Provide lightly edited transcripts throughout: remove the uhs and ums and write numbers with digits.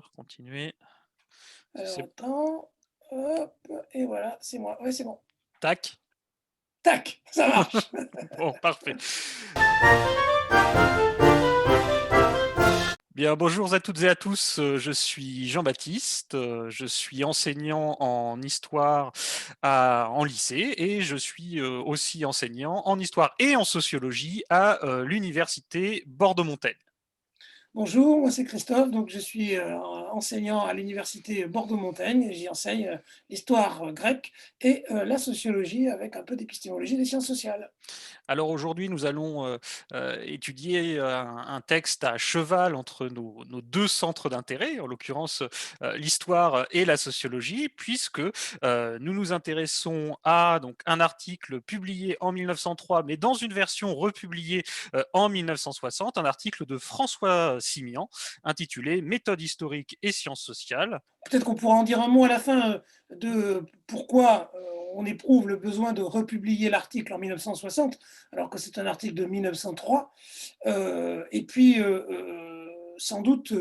Enregistreur, continuer. Alors C'est attends, hop, et voilà, c'est moi. Ouais, c'est bon. tac. Tac, ça marche. Bon, parfait. Bien, bonjour à toutes et à tous. Je suis Jean-Baptiste. Je suis enseignant en histoire en lycée et je suis aussi enseignant en histoire et en sociologie à l'université Bordeaux-Montaigne. Bonjour, moi c'est Christophe, donc je suis enseignant à l'université Bordeaux-Montaigne et j'y enseigne l'histoire grecque et la sociologie avec un peu d'épistémologie des sciences sociales. Alors aujourd'hui, nous allons étudier un texte à cheval entre nos deux centres d'intérêt, en l'occurrence l'histoire et la sociologie, puisque nous nous intéressons à donc, un article publié en 1903, mais dans une version republiée en 1960, un article de François Simian intitulé Méthode historique et sciences sociales. Peut-être qu'on pourra en dire un mot à la fin de pourquoi on éprouve le besoin de republier l'article en 1960, alors que c'est un article de 1903. Et puis, sans doute,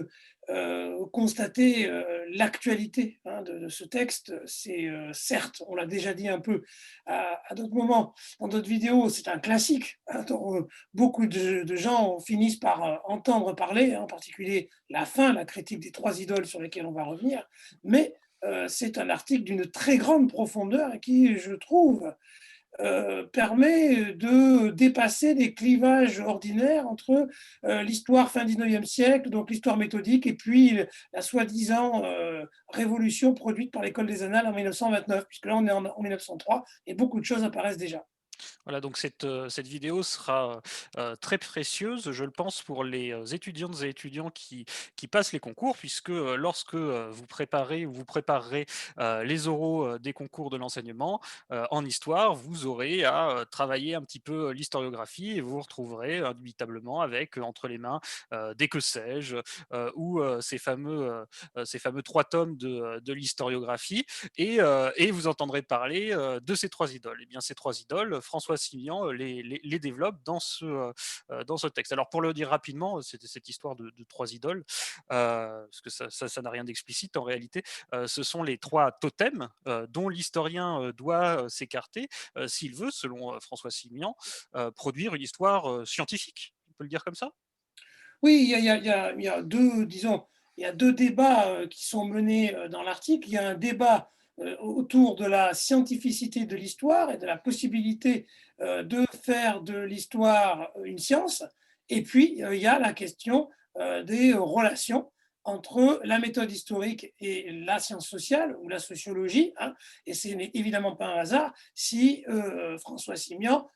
constater l'actualité hein, de ce texte. C'est certes, on l'a déjà dit un peu à d'autres moments, dans d'autres vidéos, c'est un classique hein, dont beaucoup de gens finissent par entendre parler, hein, en particulier la fin, la critique des trois idoles sur lesquelles on va revenir. Mais c'est un article d'une très grande profondeur et qui, je trouve, permet de dépasser les clivages ordinaires entre l'histoire fin 19e siècle, donc l'histoire méthodique, et puis la soi-disant révolution produite par l'école des Annales en 1929, puisque là on est en 1903 et beaucoup de choses apparaissent déjà. Voilà, donc cette vidéo sera très précieuse, je le pense, pour les étudiantes et étudiants qui passent les concours, puisque lorsque vous préparez ou vous préparerez les oraux des concours de l'enseignement en histoire, vous aurez à travailler un petit peu l'historiographie et vous vous retrouverez indubitablement avec entre les mains des que sais-je ou ces fameux trois tomes de l'historiographie et vous entendrez parler de ces trois idoles. Et bien, ces trois idoles, François Simian les développe dans ce texte. Alors, pour le dire rapidement, c'est cette histoire de trois idoles, parce que ça n'a rien d'explicite en réalité. Ce sont les trois totems dont l'historien doit s'écarter s'il veut, selon François Simian, produire une histoire scientifique. On peut le dire comme ça. Oui, il y a deux, disons, il y a deux débats qui sont menés dans l'article. Il y a un débat autour de la scientificité de l'histoire et de la possibilité de faire de l'histoire une science. Et puis, il y a la question des relations entre la méthode historique et la science sociale ou la sociologie. Hein. Et ce n'est évidemment pas un hasard si François Simian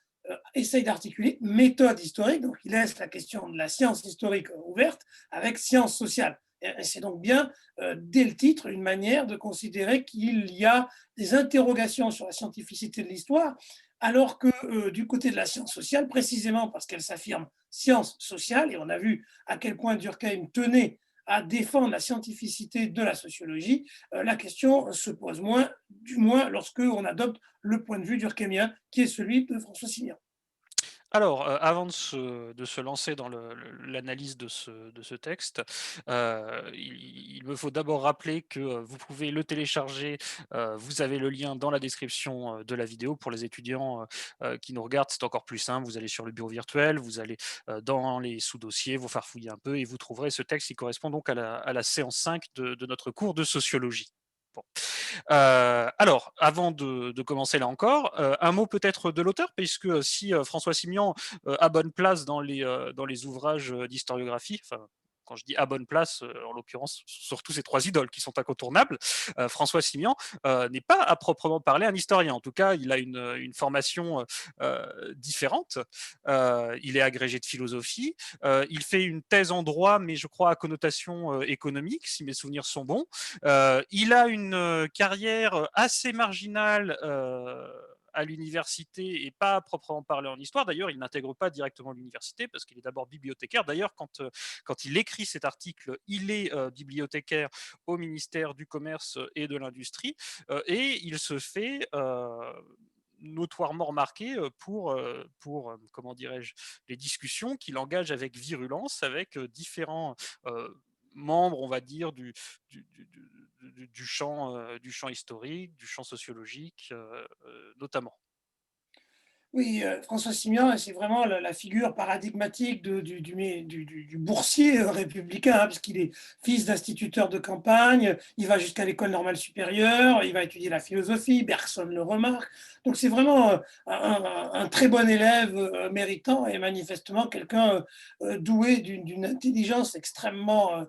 essaye d'articuler méthode historique, donc il laisse la question de la science historique ouverte avec science sociale. Et c'est donc bien, dès le titre, une manière de considérer qu'il y a des interrogations sur la scientificité de l'histoire, alors que du côté de la science sociale, précisément parce qu'elle s'affirme science sociale, et on a vu à quel point Durkheim tenait à défendre la scientificité de la sociologie, la question se pose moins, du moins lorsque on adopte le point de vue durkheimien, qui est celui de François Simian. Alors, avant de se lancer dans l'analyse de ce texte, il me faut d'abord rappeler que, vous pouvez le télécharger, vous avez le lien dans la description, de la vidéo. Pour les étudiants, qui nous regardent, c'est encore plus simple, vous allez sur le bureau virtuel, vous allez, dans les sous-dossiers, vous farfouillez un peu et vous trouverez ce texte qui correspond donc à la séance 5 de notre cours de sociologie. Bon. Alors, avant de commencer là encore, un mot peut-être de l'auteur, puisque si François Simian a bonne place dans les ouvrages d'historiographie, enfin, quand je dis à bonne place, en l'occurrence, surtout ces trois idoles qui sont incontournables, François Simian n'est pas à proprement parler un historien. En tout cas, il a une formation différente. Il est agrégé de philosophie. Il fait une thèse en droit, mais je crois à connotation économique, si mes souvenirs sont bons. Il a une carrière assez marginale à l'université et pas à proprement parler en histoire. D'ailleurs, il n'intègre pas directement l'université parce qu'il est d'abord bibliothécaire. D'ailleurs, quand il écrit cet article, il est bibliothécaire au ministère du Commerce et de l'Industrie et il se fait notoirement remarqué comment dirais-je, les discussions qu'il engage avec virulence avec différents membre, on va dire, du champ historique, du champ sociologique, notamment. Oui, François Simian, c'est vraiment la figure paradigmatique du boursier républicain, hein, puisqu'il est fils d'instituteur de campagne, il va jusqu'à l'école normale supérieure, il va étudier la philosophie, Bergson le remarque. Donc c'est vraiment un très bon élève méritant et manifestement quelqu'un doué d'une intelligence extrêmement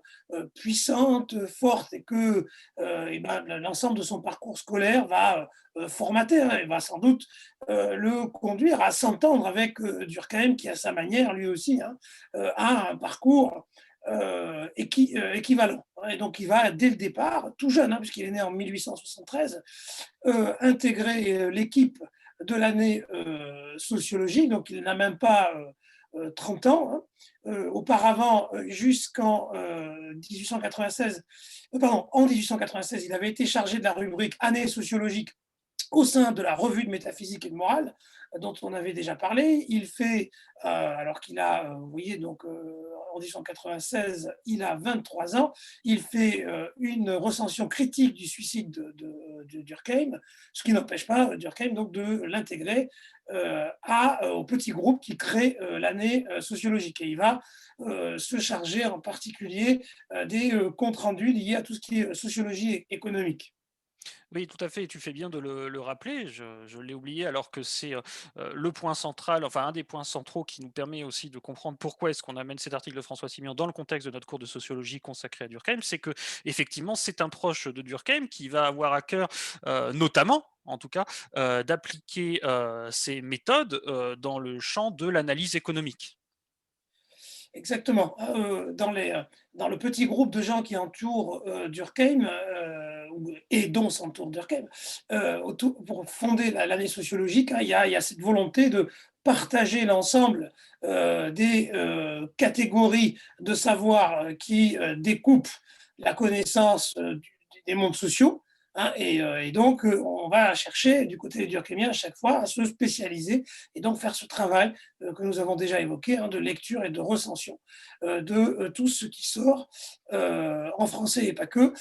puissante, forte, et que eh ben, l'ensemble de son parcours scolaire va formater, hein, et va sans doute le conduire à s'entendre avec Durkheim, qui à sa manière, lui aussi, hein, a un parcours équivalent. Et donc il va, dès le départ, tout jeune, hein, puisqu'il est né en 1873, intégrer l'équipe de l'année sociologique, donc il n'a même pas 30 ans. Hein. Auparavant, jusqu'en 1896, pardon, en 1896, il avait été chargé de la rubrique année sociologique au sein de la revue de métaphysique et de morale, dont on avait déjà parlé. Il fait, alors qu'il a, vous voyez, donc en 1896, il a 23 ans, il fait une recension critique du suicide de Durkheim, ce qui n'empêche pas Durkheim donc de l'intégrer au petit groupe qui crée l'année sociologique. Et il va se charger en particulier des comptes rendus liés à tout ce qui est sociologie économique. Oui, tout à fait, et tu fais bien de le rappeler. Je l'ai oublié alors que c'est, le point central, enfin un des points centraux qui nous permet aussi de comprendre pourquoi est-ce qu'on amène cet article de François Simian dans le contexte de notre cours de sociologie consacré à Durkheim. C'est que effectivement, c'est un proche de Durkheim qui va avoir à cœur, notamment, en tout cas, d'appliquer, ces méthodes, dans le champ de l'analyse économique. Exactement. Dans le petit groupe de gens qui entourent Durkheim, et dont s'entoure Durkheim, pour fonder l'année sociologique, hein, il y a cette volonté de partager l'ensemble des catégories de savoir qui découpent la connaissance des mondes sociaux. Hein, et donc, on va chercher du côté des Durkheimiens à chaque fois à se spécialiser et donc faire ce travail que nous avons déjà évoqué, hein, de lecture et de recension de tout ce qui sort en français et pas que,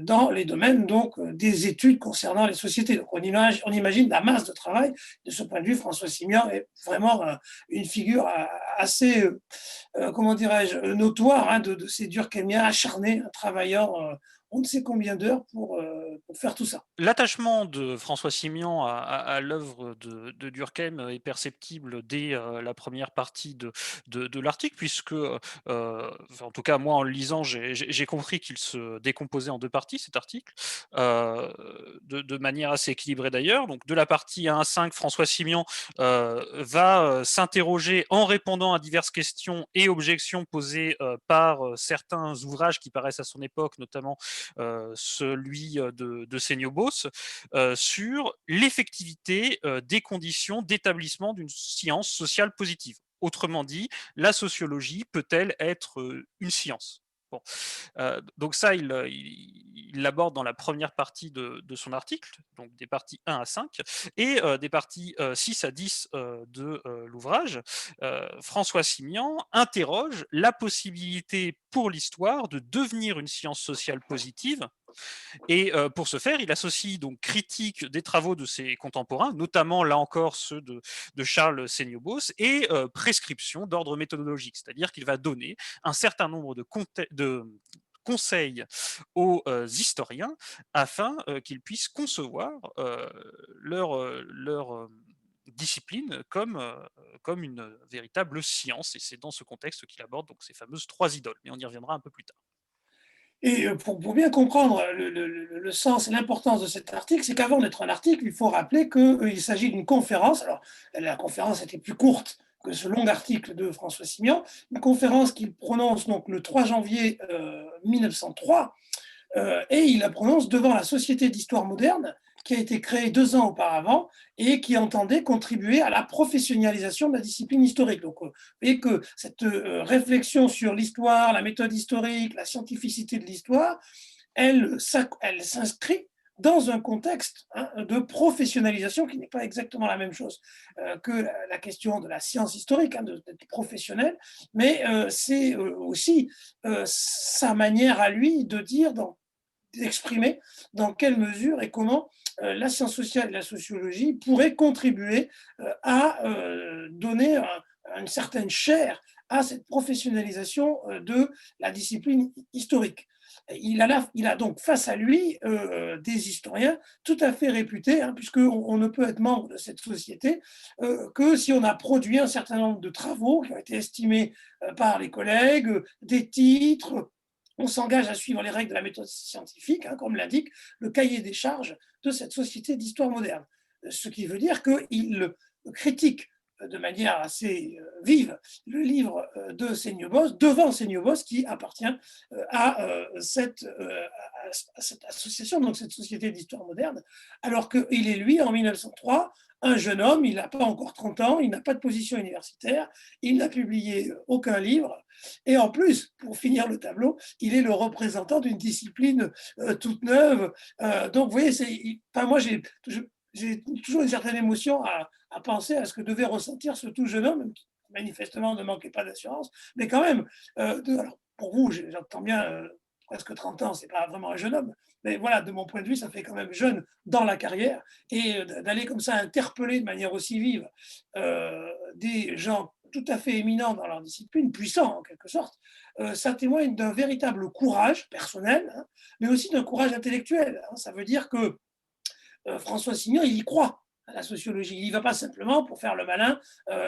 dans les domaines donc des études concernant les sociétés. Donc on imagine la masse de travail. De ce point de vue, François Simian est vraiment une figure assez, comment dirais-je, notoire, hein, de ces Durkheimiens acharnés, travaillant on ne sait combien d'heures pour faire tout ça. L'attachement de François Simian à l'œuvre de Durkheim est perceptible dès, la première partie de l'article puisque, enfin, en tout cas moi en le lisant, j'ai compris qu'il se décomposait en 2 parties cet article, de manière assez équilibrée d'ailleurs. Donc de la partie 1 à 5, François Simian, va, s'interroger en répondant à diverses questions et objections posées, par, certains ouvrages qui paraissent à son époque, notamment celui de Seniobos, sur l'effectivité des conditions d'établissement d'une science sociale positive. Autrement dit, la sociologie peut-elle être une science? Bon, donc ça, il l'aborde dans la première partie de son article, donc des parties 1 à 5, et des parties 6 à 10 de l'ouvrage. François Simian interroge la possibilité pour l'histoire de devenir une science sociale positive et pour ce faire, il associe donc critique des travaux de ses contemporains, notamment là encore ceux de Charles Seniobos, et prescription d'ordre méthodologique, c'est-à-dire qu'il va donner un certain nombre de conseils aux historiens afin qu'ils puissent concevoir leur discipline comme une véritable science. Et c'est dans ce contexte qu'il aborde donc ces fameuses 3 idoles. Mais on y reviendra un peu plus tard. Et pour bien comprendre le sens et l'importance de cet article, c'est qu'avant d'être un article, il faut rappeler qu'il s'agit d'une conférence. Alors, la conférence était plus courte que ce long article de François Simian, une conférence qu'il prononce donc le 3 janvier 1903, et il la prononce devant la Société d'histoire moderne, qui a été créée 2 ans auparavant et qui entendait contribuer à la professionnalisation de la discipline historique. Donc, vous voyez que cette réflexion sur l'histoire, la méthode historique, la scientificité de l'histoire, elle s'inscrit dans un contexte de professionnalisation qui n'est pas exactement la même chose que la question de la science historique, d'être professionnel, mais c'est aussi sa manière à lui de dire, d'exprimer dans quelle mesure et comment la science sociale et la sociologie pourraient contribuer à donner une certaine chair à cette professionnalisation de la discipline historique. Il a donc face à lui des historiens tout à fait réputés, puisqu'on ne peut être membre de cette société que si on a produit un certain nombre de travaux qui ont été estimés par les collègues, des titres, on s'engage à suivre les règles de la méthode scientifique, comme l'indique le cahier des charges de cette société d'histoire moderne. Ce qui veut dire qu'il critique de manière assez vive le livre de Seignobos, devant Seignobos, qui appartient à cette association, donc cette société d'histoire moderne, alors qu'il est, lui, en 1903, un jeune homme, il n'a pas encore 30 ans, il n'a pas de position universitaire, il n'a publié aucun livre, et en plus, pour finir le tableau, il est le représentant d'une discipline toute neuve. Donc, vous voyez, moi, j'ai toujours une certaine émotion à penser à ce que devait ressentir ce tout jeune homme, qui manifestement ne manquait pas d'assurance, mais quand même, alors, pour vous, j'entends bien, presque 30 ans, c'est pas vraiment un jeune homme, mais voilà, de mon point de vue, ça fait quand même jeune dans la carrière, et d'aller comme ça interpeller de manière aussi vive des gens tout à fait éminents dans leur discipline, puissants en quelque sorte, ça témoigne d'un véritable courage personnel, mais aussi d'un courage intellectuel. Ça veut dire que François Simon, il y croit à la sociologie. Il n'y va pas simplement pour faire le malin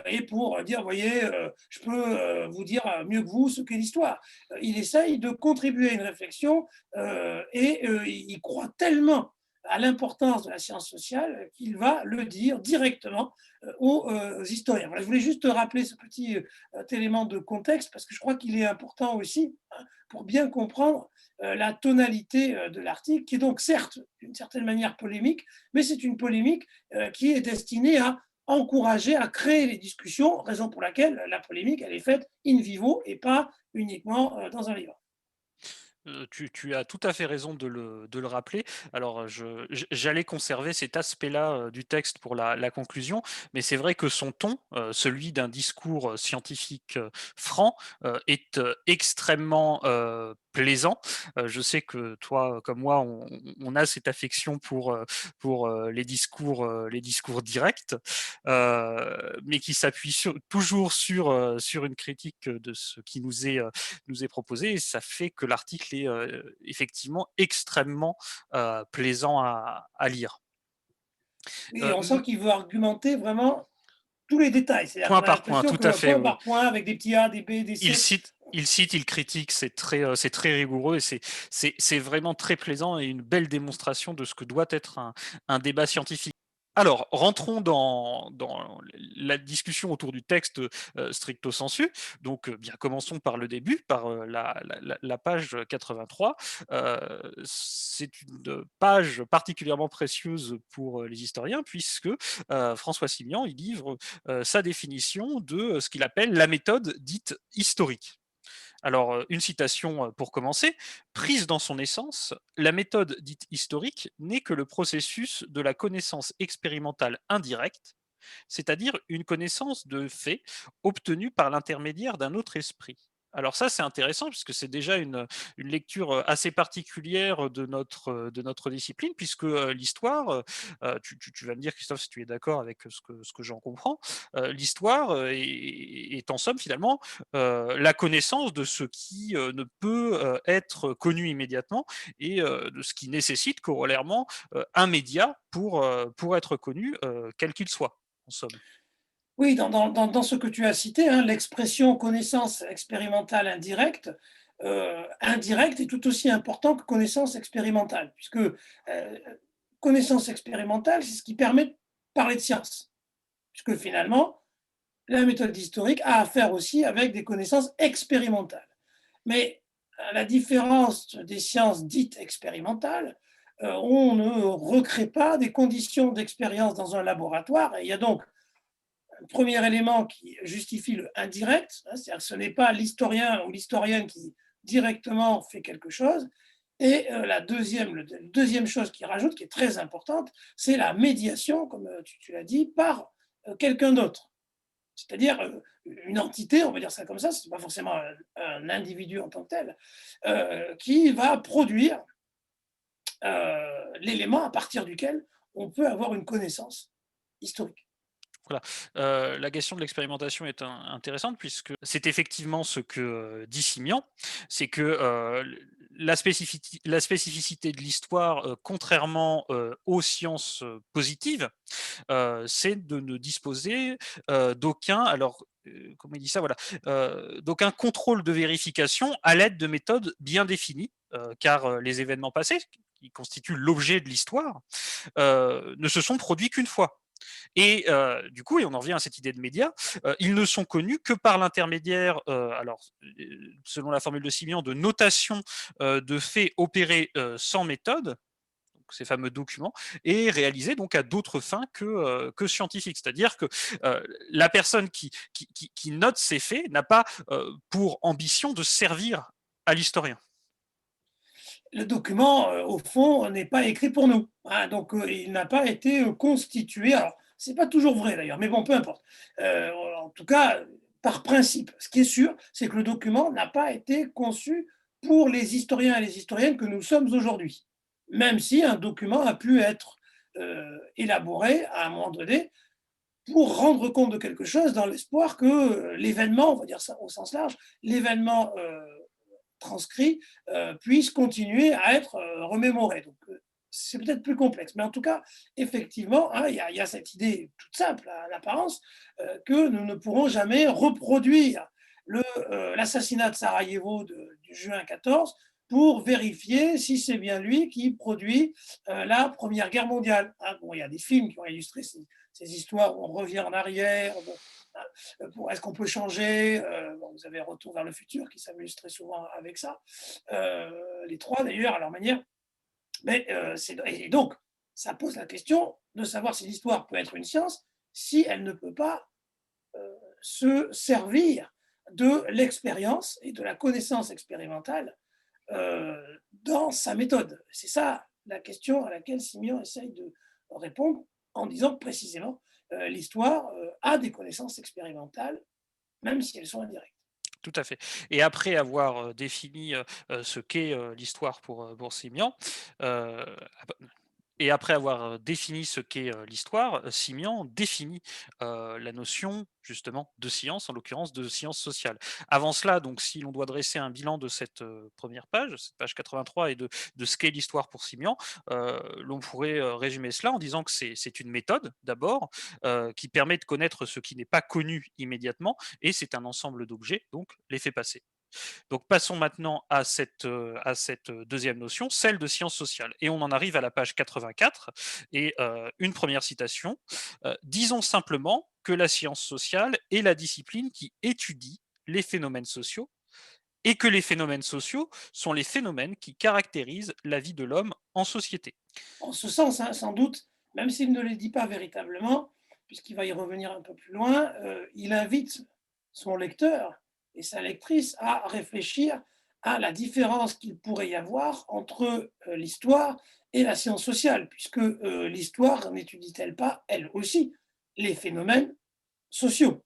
et pour dire, voyez, je peux vous dire mieux que vous ce qu'est l'histoire. Il essaye de contribuer à une réflexion et il croit tellement à l'importance de la science sociale qu'il va le dire directement aux historiens. Voilà, je voulais juste rappeler ce petit élément de contexte parce que je crois qu'il est important aussi pour bien comprendre la tonalité de l'article, qui est donc certes d'une certaine manière polémique, mais c'est une polémique qui est destinée à encourager, à créer les discussions, raison pour laquelle la polémique, elle est faite in vivo et pas uniquement dans un livre. Tu as tout à fait raison de le rappeler. Alors, j'allais conserver cet aspect-là, du texte pour la conclusion, mais c'est vrai que son ton, celui d'un discours, scientifique, franc, est, extrêmement, plaisant. Je sais que toi, comme moi, on a cette affection pour, les discours directs, mais qui s'appuient toujours sur une critique, de ce qui nous est proposé et ça fait que l'article est effectivement extrêmement plaisant à lire. Et on sent qu'il veut argumenter vraiment tous les détails. C'est-à-dire Point qu'on a par point, l'impression tout à que fait, point oui. par point, avec des petits A, des B, des Il C. cite, il cite, il critique, c'est très rigoureux et c'est vraiment très plaisant et une belle démonstration de ce que doit être un débat scientifique. Alors, rentrons dans la discussion autour du texte stricto sensu. Donc, bien, commençons par le début, par la page 83. C'est une page particulièrement précieuse pour les historiens, puisque François Simian il livre sa définition de ce qu'il appelle la méthode dite historique. Alors, une citation pour commencer. Prise dans son essence, la méthode dite historique n'est que le processus de la connaissance expérimentale indirecte, c'est-à-dire une connaissance de faits obtenue par l'intermédiaire d'un autre esprit. Alors ça, c'est intéressant puisque c'est déjà une lecture assez particulière de notre discipline, puisque l'histoire, tu vas me dire, Christophe, si tu es d'accord avec ce que j'en comprends, l'histoire est en somme finalement la connaissance de ce qui ne peut être connu immédiatement et de ce qui nécessite corollairement un média pour être connu, quel qu'il soit, en somme. Oui, dans ce que tu as cité, l'expression connaissance expérimentale indirecte, indirecte est tout aussi important que connaissance expérimentale, puisque connaissance expérimentale, c'est ce qui permet de parler de science, puisque finalement, la méthode historique a à faire aussi avec des connaissances expérimentales. Mais à la différence des sciences dites expérimentales, on ne recrée pas des conditions d'expérience dans un laboratoire. Et il y a donc un premier élément qui justifie le indirect, c'est-à-dire que ce n'est pas l'historien ou l'historienne qui directement fait quelque chose, Et la deuxième chose qu'il rajoute, qui est très importante, c'est la médiation, comme tu l'as dit, par quelqu'un d'autre. C'est-à-dire une entité, on va dire ça comme ça, ce n'est pas forcément un individu en tant que tel, qui va produire l'élément à partir duquel on peut avoir une connaissance historique. Voilà, la question de l'expérimentation est intéressante puisque c'est effectivement ce que, dit Simian. C'est que, la spécificité de l'histoire, contrairement, aux sciences, positives, c'est de ne disposer, d'aucun alors, comment il dit ça? Voilà, d'aucun contrôle de vérification à l'aide de méthodes bien définies, car, les événements passés, qui constituent l'objet de l'histoire, ne se sont produits qu'une fois. Et du coup, et on en revient à cette idée de médias, ils ne sont connus que par l'intermédiaire, alors, selon la formule de Simian, de notation de faits opérés sans méthode, donc ces fameux documents, et réalisés donc à d'autres fins que scientifiques. C'est-à-dire que la personne qui note ces faits n'a pas pour ambition de servir à l'historien. Le document, au fond, n'est pas écrit pour nous, hein, donc il n'a pas été constitué. Alors, c'est pas toujours vrai d'ailleurs, mais bon, peu importe. En tout cas, par principe, ce qui est sûr, c'est que le document n'a pas été conçu pour les historiens et les historiennes que nous sommes aujourd'hui. Même si un document a pu être élaboré à un moment donné pour rendre compte de quelque chose dans l'espoir que l'événement, on va dire ça au sens large, l'événement transcrits puissent continuer à être remémorés. Donc, c'est peut-être plus complexe. Mais en tout cas, effectivement, hein, il y a cette idée toute simple à l'apparence que nous ne pourrons jamais reproduire l'assassinat de Sarajevo du juin 14 pour vérifier si c'est bien lui qui produit la Première Guerre mondiale. Hein, bon, il y a des films qui ont illustré ces histoires où on revient en arrière. Bon, hein, est-ce qu'on peut changer bon, vous avez Retour vers le futur qui s'amuse très souvent avec ça. Les trois d'ailleurs à leur manière. Mais et donc, ça pose la question de savoir si l'histoire peut être une science si elle ne peut pas se servir de l'expérience et de la connaissance expérimentale dans sa méthode. C'est ça la question à laquelle Simion essaye de répondre en disant précisément l'histoire a des connaissances expérimentales, même si elles sont indirectes. Tout à fait. Et après avoir défini ce qu'est l'histoire pour Simian, et après avoir défini ce qu'est l'histoire, Simian définit la notion justement de science, en l'occurrence de science sociale. Avant cela, donc, si l'on doit dresser un bilan de cette première page, cette page 83, et de ce qu'est l'histoire pour Simian, l'on pourrait résumer cela en disant que c'est une méthode d'abord qui permet de connaître ce qui n'est pas connu immédiatement, et c'est un ensemble d'objets, donc les faits passés. Donc passons maintenant à cette deuxième notion, celle de sciences sociales. Et on en arrive à la page 84 et une première citation. Disons simplement que la science sociale est la discipline qui étudie les phénomènes sociaux et que les phénomènes sociaux sont les phénomènes qui caractérisent la vie de l'homme en société. En ce sens, hein, sans doute, même s'il ne le dit pas véritablement, puisqu'il va y revenir un peu plus loin, il invite son lecteur et sa lectrice à réfléchir à la différence qu'il pourrait y avoir entre l'histoire et la science sociale, puisque l'histoire n'étudie-t-elle pas, elle aussi, les phénomènes sociaux.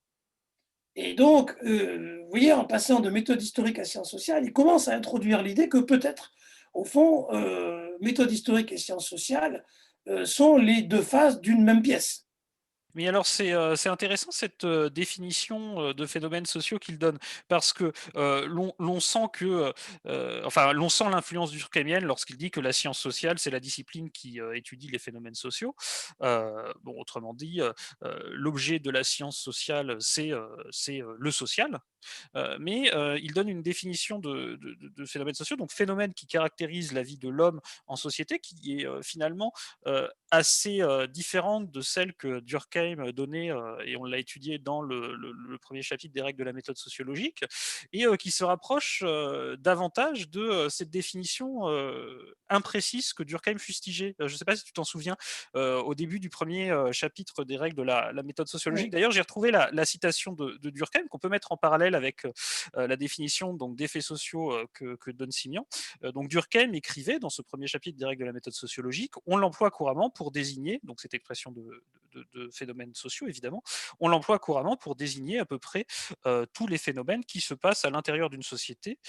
Et donc, vous voyez, en passant de méthode historique à sciences sociales, il commence à introduire l'idée que peut-être, au fond, méthode historique et sciences sociales sont les deux faces d'une même pièce. Mais alors c'est intéressant cette, définition, de phénomènes sociaux qu'il donne parce que, l'on sent que, enfin l'on sent l'influence durkheimienne lorsqu'il dit que la science sociale, c'est la discipline qui, étudie les phénomènes sociaux. Bon, autrement dit, l'objet de la science sociale, c'est le social. Mais il donne une définition de phénomènes sociaux, donc phénomènes qui caractérisent la vie de l'homme en société, qui est finalement assez différente de celle que Durkheim donnait, et on l'a étudié dans le premier chapitre des règles de la méthode sociologique, et qui se rapproche davantage de cette définition imprécise que Durkheim fustigeait. Je ne sais pas si tu t'en souviens, au début du premier chapitre des règles de la méthode sociologique. Oui, D'ailleurs, j'ai retrouvé la citation de Durkheim qu'on peut mettre en parallèle avec la définition donc d'effets sociaux que donne Simian. Donc Durkheim écrivait dans ce premier chapitre des règles de la méthode sociologique, on l'emploie couramment pour désigner, donc cette expression de phénomènes sociaux évidemment, on l'emploie couramment pour désigner à peu près tous les phénomènes qui se passent à l'intérieur d'une société,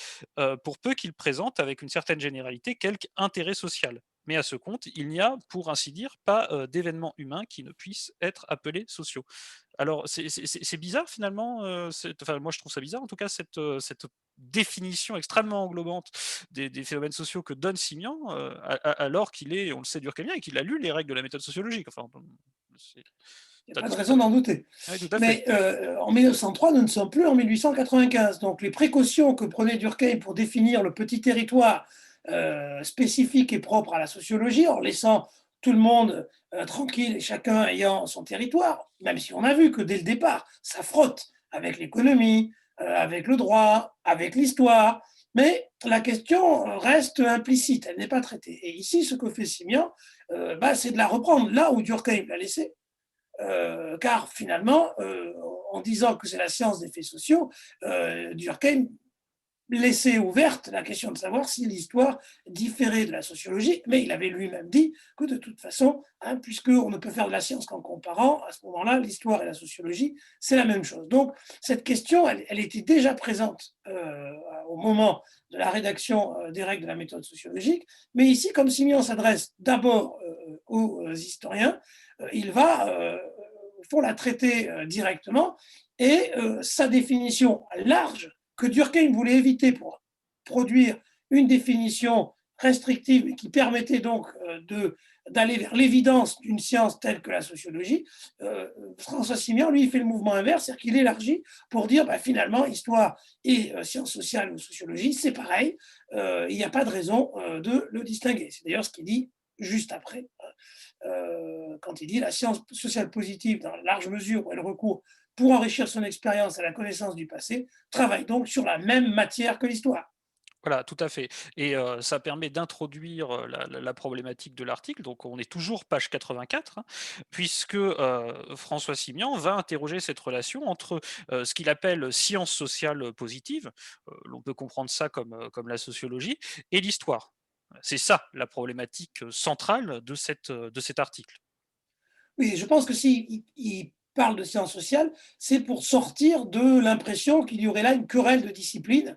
pour peu qu'ils présentent avec une certaine généralité quelque intérêt social. Mais à ce compte, il n'y a, pour ainsi dire, pas d'événements humains qui ne puissent être appelés sociaux. Alors, c'est bizarre finalement, enfin, moi je trouve ça bizarre en tout cas, cette définition extrêmement englobante des phénomènes sociaux que donne Simian, alors qu'il est, on le sait, durkheimien et qu'il a lu les règles de la méthode sociologique. Enfin, c'est- il n'y a t'as pas de tout- raison d'en douter. Oui, tout à fait. Mais en 1903, nous ne sommes plus en 1895. Donc les précautions que prenait Durkheim pour définir le petit territoire spécifique et propre à la sociologie, en laissant tout le monde tranquille et chacun ayant son territoire, même si on a vu que dès le départ, ça frotte avec l'économie, avec le droit, avec l'histoire, mais la question reste implicite, elle n'est pas traitée. Et ici, ce que fait Simian, c'est de la reprendre là où Durkheim l'a laissée, car finalement, en disant que c'est la science des faits sociaux, Durkheim laissait ouverte la question de savoir si l'histoire différait de la sociologie, mais il avait lui-même dit que de toute façon, hein, puisqu'on ne peut faire de la science qu'en comparant, à ce moment-là, l'histoire et la sociologie, c'est la même chose. Donc, cette question, elle était déjà présente au moment de la rédaction des règles de la méthode sociologique, mais ici, comme Simion s'adresse d'abord aux historiens, il va, au fond, la traiter directement, et sa définition large que Durkheim voulait éviter pour produire une définition restrictive qui permettait donc d'aller vers l'évidence d'une science telle que la sociologie, François Simian, lui, il fait le mouvement inverse, c'est-à-dire qu'il élargit pour dire finalement, histoire et sciences sociales ou sociologie, c'est pareil, il n'y a pas de raison de le distinguer. C'est d'ailleurs ce qu'il dit juste après, quand il dit la science sociale positive, dans la large mesure où elle recourt pour enrichir son expérience à la connaissance du passé, travaille donc sur la même matière que l'histoire. Voilà, tout à fait, et ça permet d'introduire la problématique de l'article. Donc on est toujours page 84, hein, puisque François Simian va interroger cette relation entre ce qu'il appelle science sociale positive, l'on peut comprendre ça comme la sociologie, et l'histoire. C'est ça la problématique centrale de cet article. Oui, je pense que s'il il parle de sciences sociales, c'est pour sortir de l'impression qu'il y aurait là une querelle de discipline,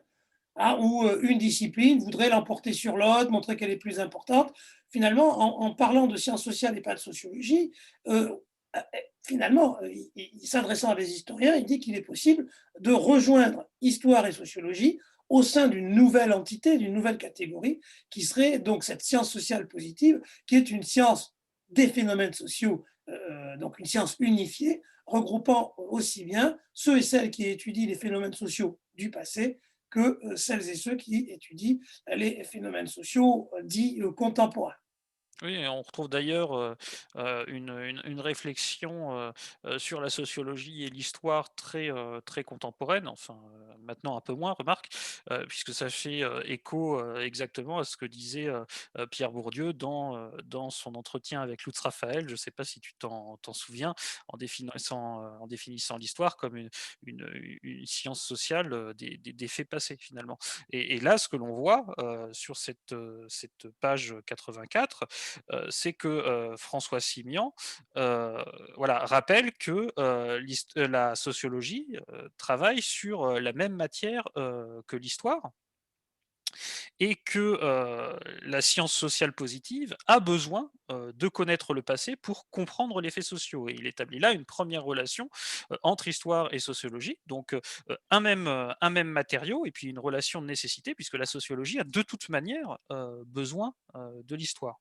hein, où une discipline voudrait l'emporter sur l'autre, montrer qu'elle est plus importante. Finalement, en parlant de sciences sociales et pas de sociologie, finalement, s'adressant à des historiens, il dit qu'il est possible de rejoindre histoire et sociologie au sein d'une nouvelle entité, d'une nouvelle catégorie, qui serait donc cette science sociale positive, qui est une science des phénomènes sociaux, donc une science unifiée, regroupant aussi bien ceux et celles qui étudient les phénomènes sociaux du passé que celles et ceux qui étudient les phénomènes sociaux dits contemporains. Oui, et on retrouve d'ailleurs, une réflexion, sur la sociologie et l'histoire très contemporaine, enfin, maintenant un peu moins, remarque, puisque ça fait, écho, exactement à ce que disait, Pierre Bourdieu dans son entretien avec Lutz Raphael. Je ne sais pas si tu t'en souviens, en définissant l'histoire comme une une science sociale, des faits passés, finalement, et là, ce que l'on voit, sur cette page 84, c'est que François Simian, voilà, rappelle que la sociologie travaille sur la même matière que l'histoire, et que la science sociale positive a besoin de connaître le passé pour comprendre les faits sociaux. Et il établit là une première relation entre histoire et sociologie, donc un même matériau et puis une relation de nécessité, puisque la sociologie a de toute manière besoin de l'histoire.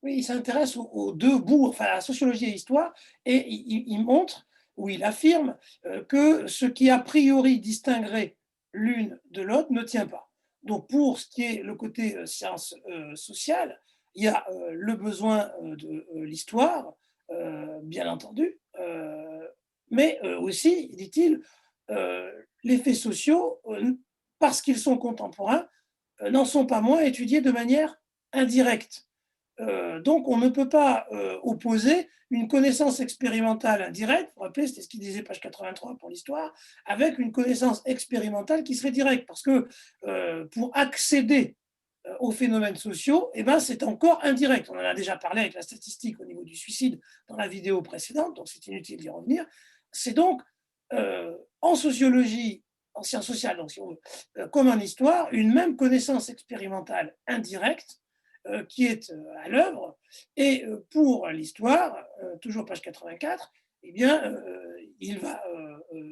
Oui, il s'intéresse aux deux bouts, enfin à la sociologie et l'histoire, et il montre, ou il affirme, que ce qui a priori distinguerait l'une de l'autre ne tient pas. Donc pour ce qui est le côté sciences sociales, Il y a le besoin de l'histoire, bien entendu, mais aussi, dit-il, les faits sociaux, parce qu'ils sont contemporains, n'en sont pas moins étudiés de manière indirecte. Donc on ne peut pas opposer une connaissance expérimentale indirecte, vous vous rappelez, c'était ce qu'il disait page 83 pour l'histoire, avec une connaissance expérimentale qui serait directe. Parce que pour accéder aux phénomènes sociaux, eh ben, c'est encore indirect. On en a déjà parlé avec la statistique au niveau du suicide dans la vidéo précédente, donc c'est inutile d'y revenir. C'est donc en sociologie, en sciences sociales, donc si on veut, comme en histoire, une même connaissance expérimentale indirecte qui est à l'œuvre. Et pour l'histoire, toujours page 84, eh bien, il va,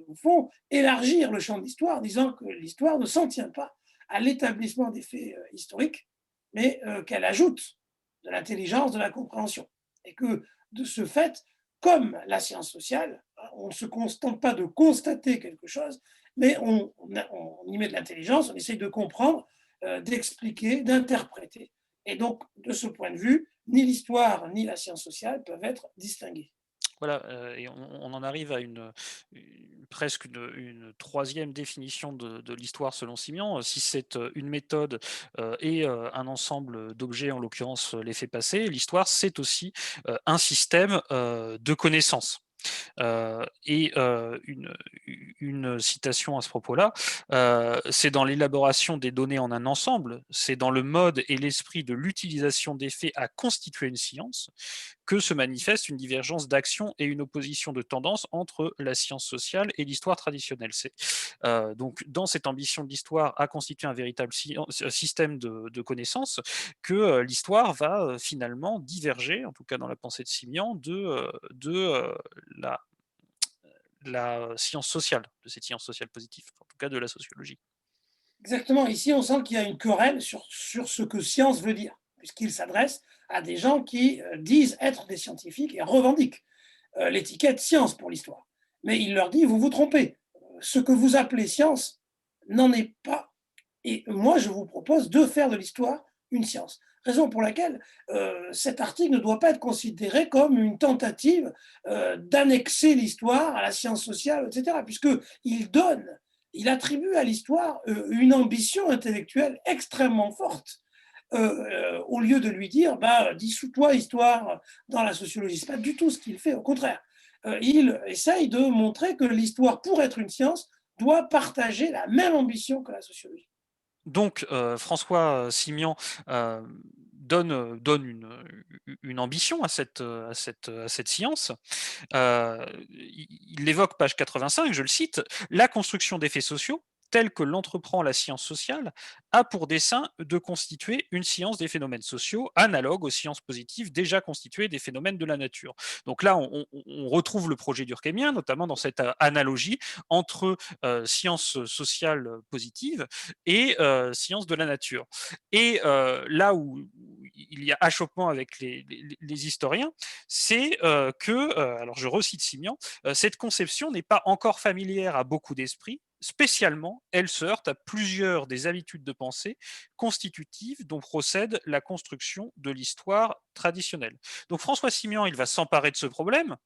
au fond, élargir le champ de l'histoire, disant que l'histoire ne s'en tient pas à l'établissement des faits historiques, mais qu'elle ajoute de l'intelligence, de la compréhension. Et que, de ce fait, comme la science sociale, on ne se contente pas de constater quelque chose, mais on y met de l'intelligence, on essaye de comprendre, d'expliquer, d'interpréter. Et donc, de ce point de vue, ni l'histoire ni la science sociale peuvent être distinguées. Voilà, et on en arrive à presque une 3 définition de l'histoire selon Simian. Si c'est, une méthode, et un ensemble d'objets, en l'occurrence, les faits passés, l'histoire, c'est aussi, un système, de connaissances. Et une citation à ce propos-là, c'est dans l'élaboration des données en un ensemble, c'est dans le mode et l'esprit de l'utilisation des faits à constituer une science que se manifeste une divergence d'action et une opposition de tendance entre la science sociale et l'histoire traditionnelle. C'est donc dans cette ambition de l'histoire à constituer un véritable système de connaissances que l'histoire va finalement diverger, en tout cas dans la pensée de Simian, de la science sociale, de cette science sociale positive, en tout cas de la sociologie. Exactement. Ici, on sent qu'il y a une querelle sur ce que science veut dire, puisqu'il s'adresse à des gens qui disent être des scientifiques et revendiquent l'étiquette science pour l'histoire. Mais il leur dit, vous vous trompez. Ce que vous appelez science n'en est pas. Et moi, je vous propose de faire de l'histoire une science. Raison pour laquelle cet article ne doit pas être considéré comme une tentative d'annexer l'histoire à la science sociale, etc., il attribue à l'histoire une ambition intellectuelle extrêmement forte. Au lieu de lui dire, bah, dissous-toi histoire dans la sociologie. Ce n'est pas du tout ce qu'il fait, au contraire. Il essaye de montrer que l'histoire, pour être une science, doit partager la même ambition que la sociologie. Donc, François Simian donne une ambition à cette science. Il évoque, page 85, je le cite, la construction des faits sociaux, telle que l'entreprend la science sociale, a pour dessein de constituer une science des phénomènes sociaux, analogue aux sciences positives déjà constituées des phénomènes de la nature. Donc là, on retrouve le projet durkheimien, notamment dans cette analogie entre sciences sociales positives et sciences de la nature. Et là où il y a achoppement avec les historiens, c'est que, alors je recite Simian, cette conception n'est pas encore familière à beaucoup d'esprits. Spécialement, elle se heurte à plusieurs des habitudes de pensée constitutives dont procède la construction de l'histoire traditionnelle. Donc François Simian, il va s'emparer de ce problème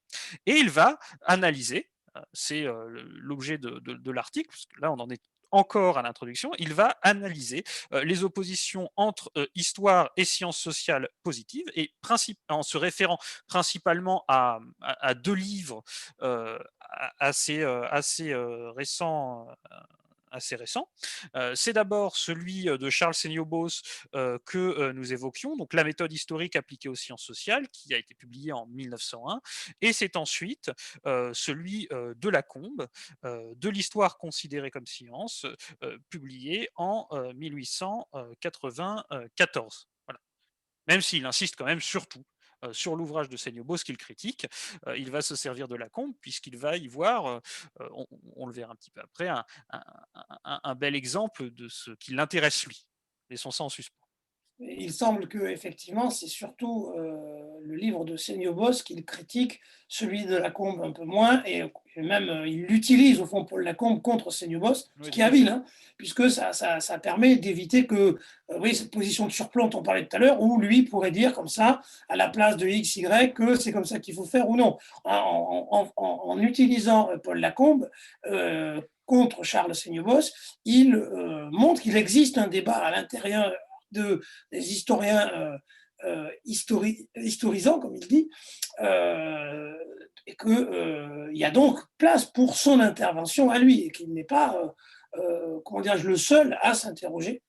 et il va analyser, c'est l'objet de l'article, parce que là on en est encore à l'introduction, il va analyser les oppositions entre histoire et sciences sociales positives, et en se référant principalement à deux livres récents, assez récent. C'est d'abord celui de Charles Seniobos que nous évoquions, donc la méthode historique appliquée aux sciences sociales, qui a été publié en 1901, et c'est ensuite celui de Lacombe, de l'histoire considérée comme science, publié en 1894. Voilà. Même s'il insiste quand même surtout sur l'ouvrage de Seignobos qu'il critique, il va se servir de Lacombe puisqu'il va y voir, on le verra un petit peu après, un bel exemple de ce qui l'intéresse lui. Laissons ça en suspens. Il semble que effectivement, c'est surtout le livre de Seniobos qu'il critique, celui de Lacombe un peu moins, et même il l'utilise au fond Paul Lacombe contre Seniobos, ce Oui, qui tout est à fait. habile, hein, puisque ça permet d'éviter que, oui, cette position de surplomb dont on parlait tout à l'heure, où lui pourrait dire comme ça, à la place de X, Y, que c'est comme ça qu'il faut faire ou non. En utilisant Paul Lacombe contre Charles Seniobos, il montre qu'il existe un débat à l'intérieur des historiens historisants, comme il dit, et qu'il y a donc place pour son intervention à lui, et qu'il n'est pas, comment dirais-je, le seul à s'interroger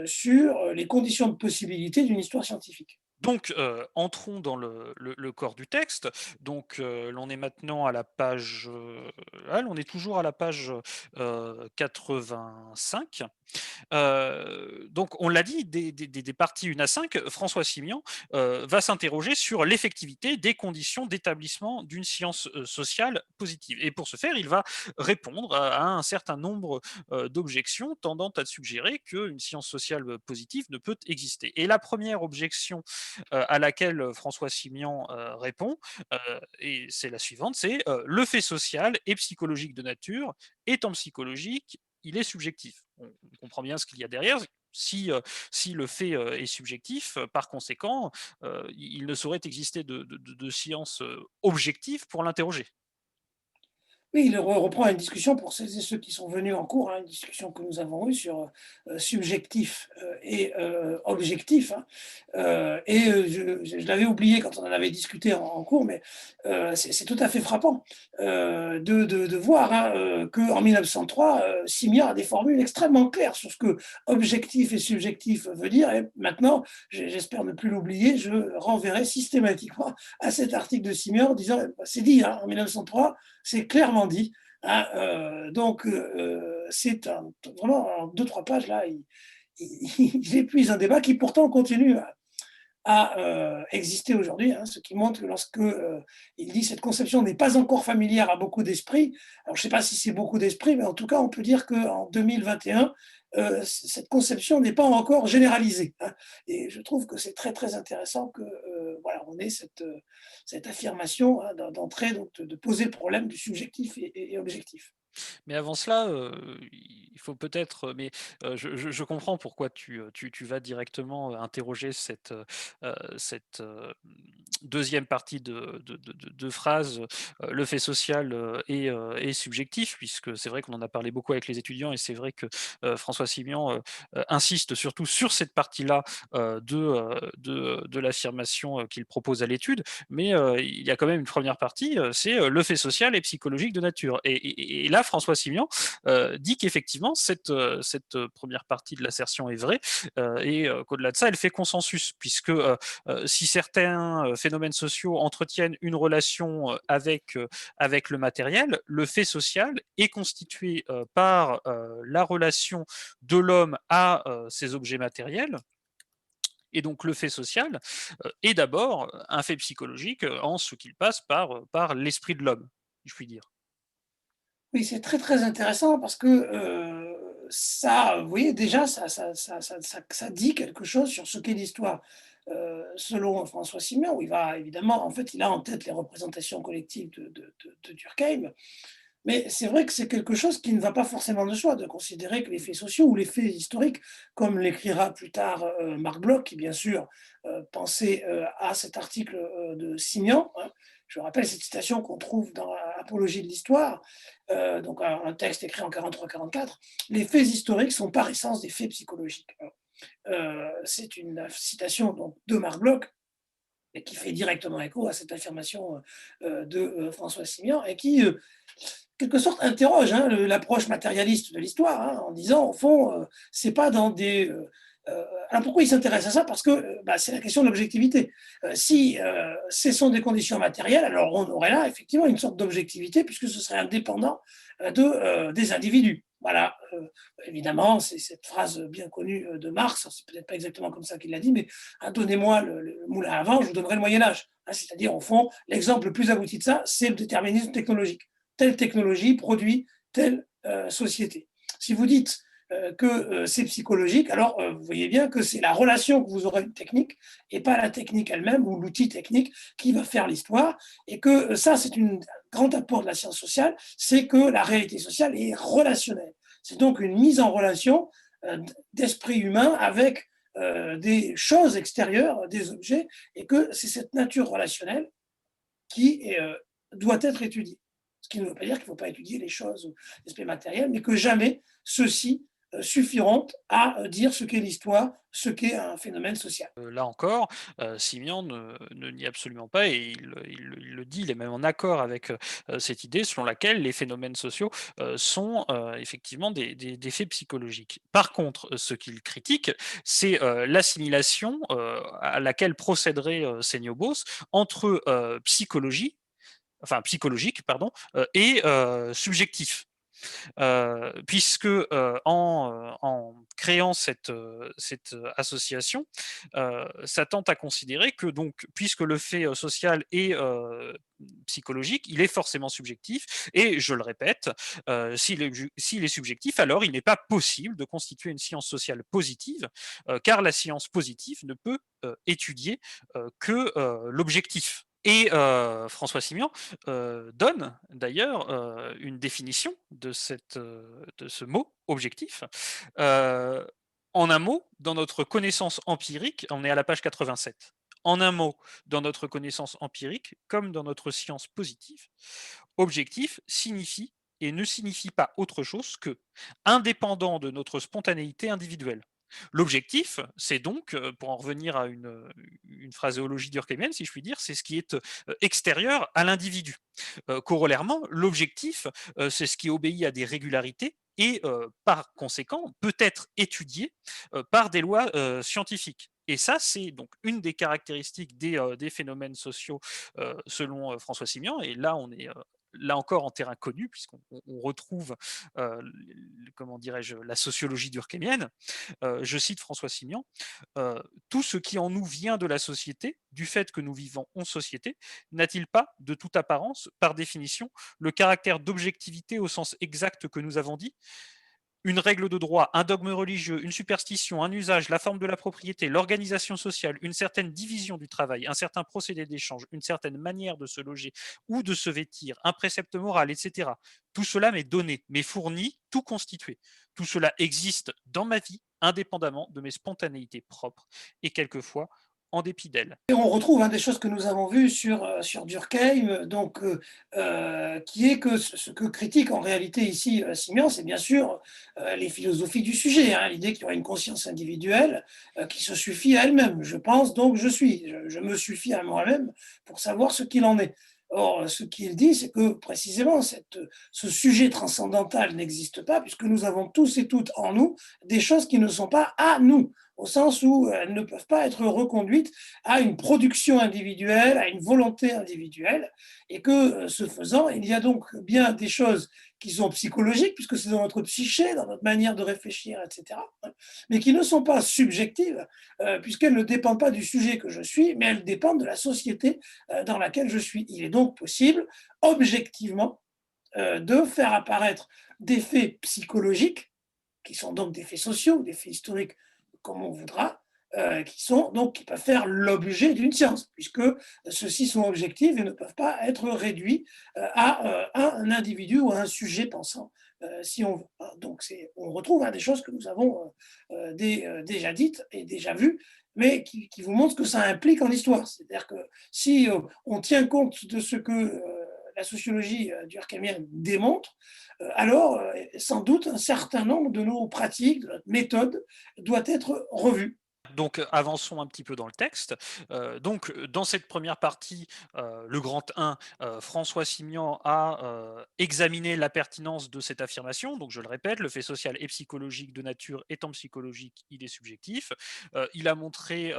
sur les conditions de possibilité d'une histoire scientifique. Donc, entrons dans le corps du texte. Donc, l'on est maintenant à la page, on est toujours à la page, 85. Donc on l'a dit, des parties 1 à 5, François Simian va s'interroger sur l'effectivité des conditions d'établissement d'une science sociale positive. Et pour ce faire, il va répondre à un certain nombre d'objections tendant à suggérer qu'une science sociale positive ne peut exister. Et la première objection à laquelle François Simian répond, et c'est la suivante, c'est le fait social et psychologique de nature étant psychologique, il est subjectif. On comprend bien ce qu'il y a derrière. Si le fait est subjectif, par conséquent, il ne saurait exister de science objective pour l'interroger. Oui, il reprend une discussion pour celles et ceux qui sont venus en cours, hein, une discussion que nous avons eue sur subjectif et objectif, hein. Je l'avais oublié quand on en avait discuté en cours, mais c'est tout à fait frappant de voir hein, qu'en 1903, Simian a des formules extrêmement claires sur ce que objectif et subjectif veut dire. Et maintenant, j'espère ne plus l'oublier, je renverrai systématiquement à cet article de Simian en disant, c'est dit hein, en 1903, c'est clairement dit. Hein, c'est vraiment en deux, trois pages, là, il épuise un débat qui pourtant continue à exister aujourd'hui, hein, ce qui montre que lorsque il dit cette conception n'est pas encore familière à beaucoup d'esprits, alors je ne sais pas si c'est beaucoup d'esprits, mais en tout cas on peut dire qu'en 2021, cette conception n'est pas encore généralisée. Hein, et je trouve que c'est très très intéressant que voilà, on ait cette affirmation hein, d'entrée, donc de poser le problème du subjectif et objectif. Mais avant cela, il faut peut-être, mais je comprends pourquoi tu vas directement interroger cette 2e partie de phrase, le fait social, est subjectif, puisque c'est vrai qu'on en a parlé beaucoup avec les étudiants et c'est vrai que, François Simian, insiste surtout sur cette partie-là, de l'affirmation, qu'il propose à l'étude. Mais, il y a quand même une première partie, c'est, le fait social et psychologique de nature et là, François Simian, dit qu'effectivement cette 1re partie de l'assertion est vraie, et qu'au-delà de ça, elle fait consensus puisque, si certains, phénomènes sociaux entretiennent une relation, avec le matériel, le fait social est constitué, par, la relation de l'homme à, ces objets matériels et donc le fait social, est d'abord un fait psychologique, en ce qu'il passe par l'esprit de l'homme, si je puis dire. Oui, c'est très, très intéressant parce que, ça, vous voyez, déjà, ça dit quelque chose sur ce qu'est l'histoire. Selon François Siméon, où il va évidemment en fait, il a en tête les représentations collectives de Durkheim, mais c'est vrai que c'est quelque chose qui ne va pas forcément de soi, de considérer que les faits sociaux ou les faits historiques, comme l'écrira plus tard, Marc Bloch, qui bien sûr, pensait, à cet article, de Simian, hein. Je rappelle cette citation qu'on trouve dans Apologie de l'histoire, donc un texte écrit en 43-44. «Les faits historiques sont par essence des faits psychologiques», hein. C'est une citation donc de Marc Bloch et qui fait directement écho à cette affirmation, de, François Simian et qui, quelque sorte interroge hein, l'approche matérialiste de l'histoire, hein, en disant au fond, c'est pas dans des. Alors pourquoi il s'intéresse à ça? Parce que bah, c'est la question de l'objectivité. Si ce sont des conditions matérielles, alors on aurait là effectivement une sorte d'objectivité puisque ce serait indépendant des individus. Voilà, évidemment, c'est cette phrase bien connue de Marx, c'est peut-être pas exactement comme ça qu'il l'a dit, mais hein, donnez-moi le moulin à vent, je vous donnerai le Moyen Âge. Hein, c'est-à-dire, au fond, l'exemple le plus abouti de ça, c'est le déterminisme technologique. Telle technologie produit telle société. Si vous dites que c'est psychologique, alors vous voyez bien que c'est la relation que vous aurez une technique et pas la technique elle-même ou l'outil technique qui va faire l'histoire. Et que ça, c'est un grand apport de la science sociale, c'est que la réalité sociale est relationnelle. C'est donc une mise en relation d'esprit humain avec des choses extérieures, des objets, et que c'est cette nature relationnelle qui doit être étudiée. Ce qui ne veut pas dire qu'il ne faut pas étudier les choses, l'aspect matériel, mais que jamais ceux-ci suffiront à dire ce qu'est l'histoire, ce qu'est un phénomène social. Là encore, Simian ne nie absolument pas et il le dit, il est même en accord avec, cette idée selon laquelle les phénomènes sociaux, sont, effectivement des faits psychologiques. Par contre, ce qu'il critique, c'est, l'assimilation, à laquelle procéderait, Seniobos entre, psychologique pardon, et subjectif. Puisque en créant cette association, ça tente à considérer que donc, puisque le fait social est psychologique, il est forcément subjectif. Et je le répète, s'il est subjectif, alors il n'est pas possible de constituer une science sociale positive, car la science positive ne peut étudier que l'objectif. Et François Simian donne d'ailleurs une définition de ce mot objectif. Euh, En un mot, dans notre connaissance empirique, on est à la page 87. En un mot, dans notre connaissance empirique, comme dans notre science positive, objectif signifie et ne signifie pas autre chose que indépendant de notre spontanéité individuelle. L'objectif, c'est donc, pour en revenir à une phraséologie durkheimienne, si je puis dire, c'est ce qui est extérieur à l'individu. Corollairement, l'objectif, c'est ce qui obéit à des régularités et par conséquent peut être étudié par des lois scientifiques. Et ça, c'est donc une des caractéristiques des phénomènes sociaux selon François Simian. Et là, on est là encore en terrain connu, puisqu'on retrouve, comment dirais-je, la sociologie durkheimienne. Je cite François Simian, tout ce qui en nous vient de la société, du fait que nous vivons en société, n'a-t-il pas, de toute apparence, par définition, le caractère d'objectivité au sens exact que nous avons dit? Une règle de droit, un dogme religieux, une superstition, un usage, la forme de la propriété, l'organisation sociale, une certaine division du travail, un certain procédé d'échange, une certaine manière de se loger ou de se vêtir, un précepte moral, etc. Tout cela m'est donné, m'est fourni, tout constitué. Tout cela existe dans ma vie, indépendamment de mes spontanéités propres et quelquefois en dépit d'elles. Et on retrouve des choses que nous avons vues sur Durkheim, donc, qui est que ce que critique en réalité ici Simian, c'est bien sûr les philosophies du sujet, hein, l'idée qu'il y aurait une conscience individuelle qui se suffit à elle-même. Je pense, donc je suis. Je me suffis à moi-même pour savoir ce qu'il en est. Or, ce qu'il dit, c'est que précisément ce sujet transcendantal n'existe pas, puisque nous avons tous et toutes en nous des choses qui ne sont pas à nous, au sens où elles ne peuvent pas être reconduites à une production individuelle, à une volonté individuelle, et que ce faisant, il y a donc bien des choses qui sont psychologiques, puisque c'est dans notre psyché, dans notre manière de réfléchir, etc., mais qui ne sont pas subjectives, puisqu'elles ne dépendent pas du sujet que je suis, mais elles dépendent de la société dans laquelle je suis. Il est donc possible, objectivement, de faire apparaître des faits psychologiques, qui sont donc des faits sociaux, des faits historiques, comme on voudra, qui peuvent faire l'objet d'une science, puisque ceux-ci sont objectifs et ne peuvent pas être réduits à un individu ou à un sujet pensant, si on veut. Donc on retrouve des choses que nous avons déjà dites et déjà vues, mais qui vous montrent ce que ça implique en histoire. C'est-à-dire que si on tient compte de ce que la sociologie durkheimienne démontre, alors sans doute un certain nombre de nos pratiques, de notre méthode doit être revue. Donc, avançons un petit peu dans le texte. Dans cette première partie, le grand 1, François Simian a examiné la pertinence de cette affirmation. Donc, je le répète, le fait social est psychologique de nature, étant psychologique, il est subjectif. Il a montré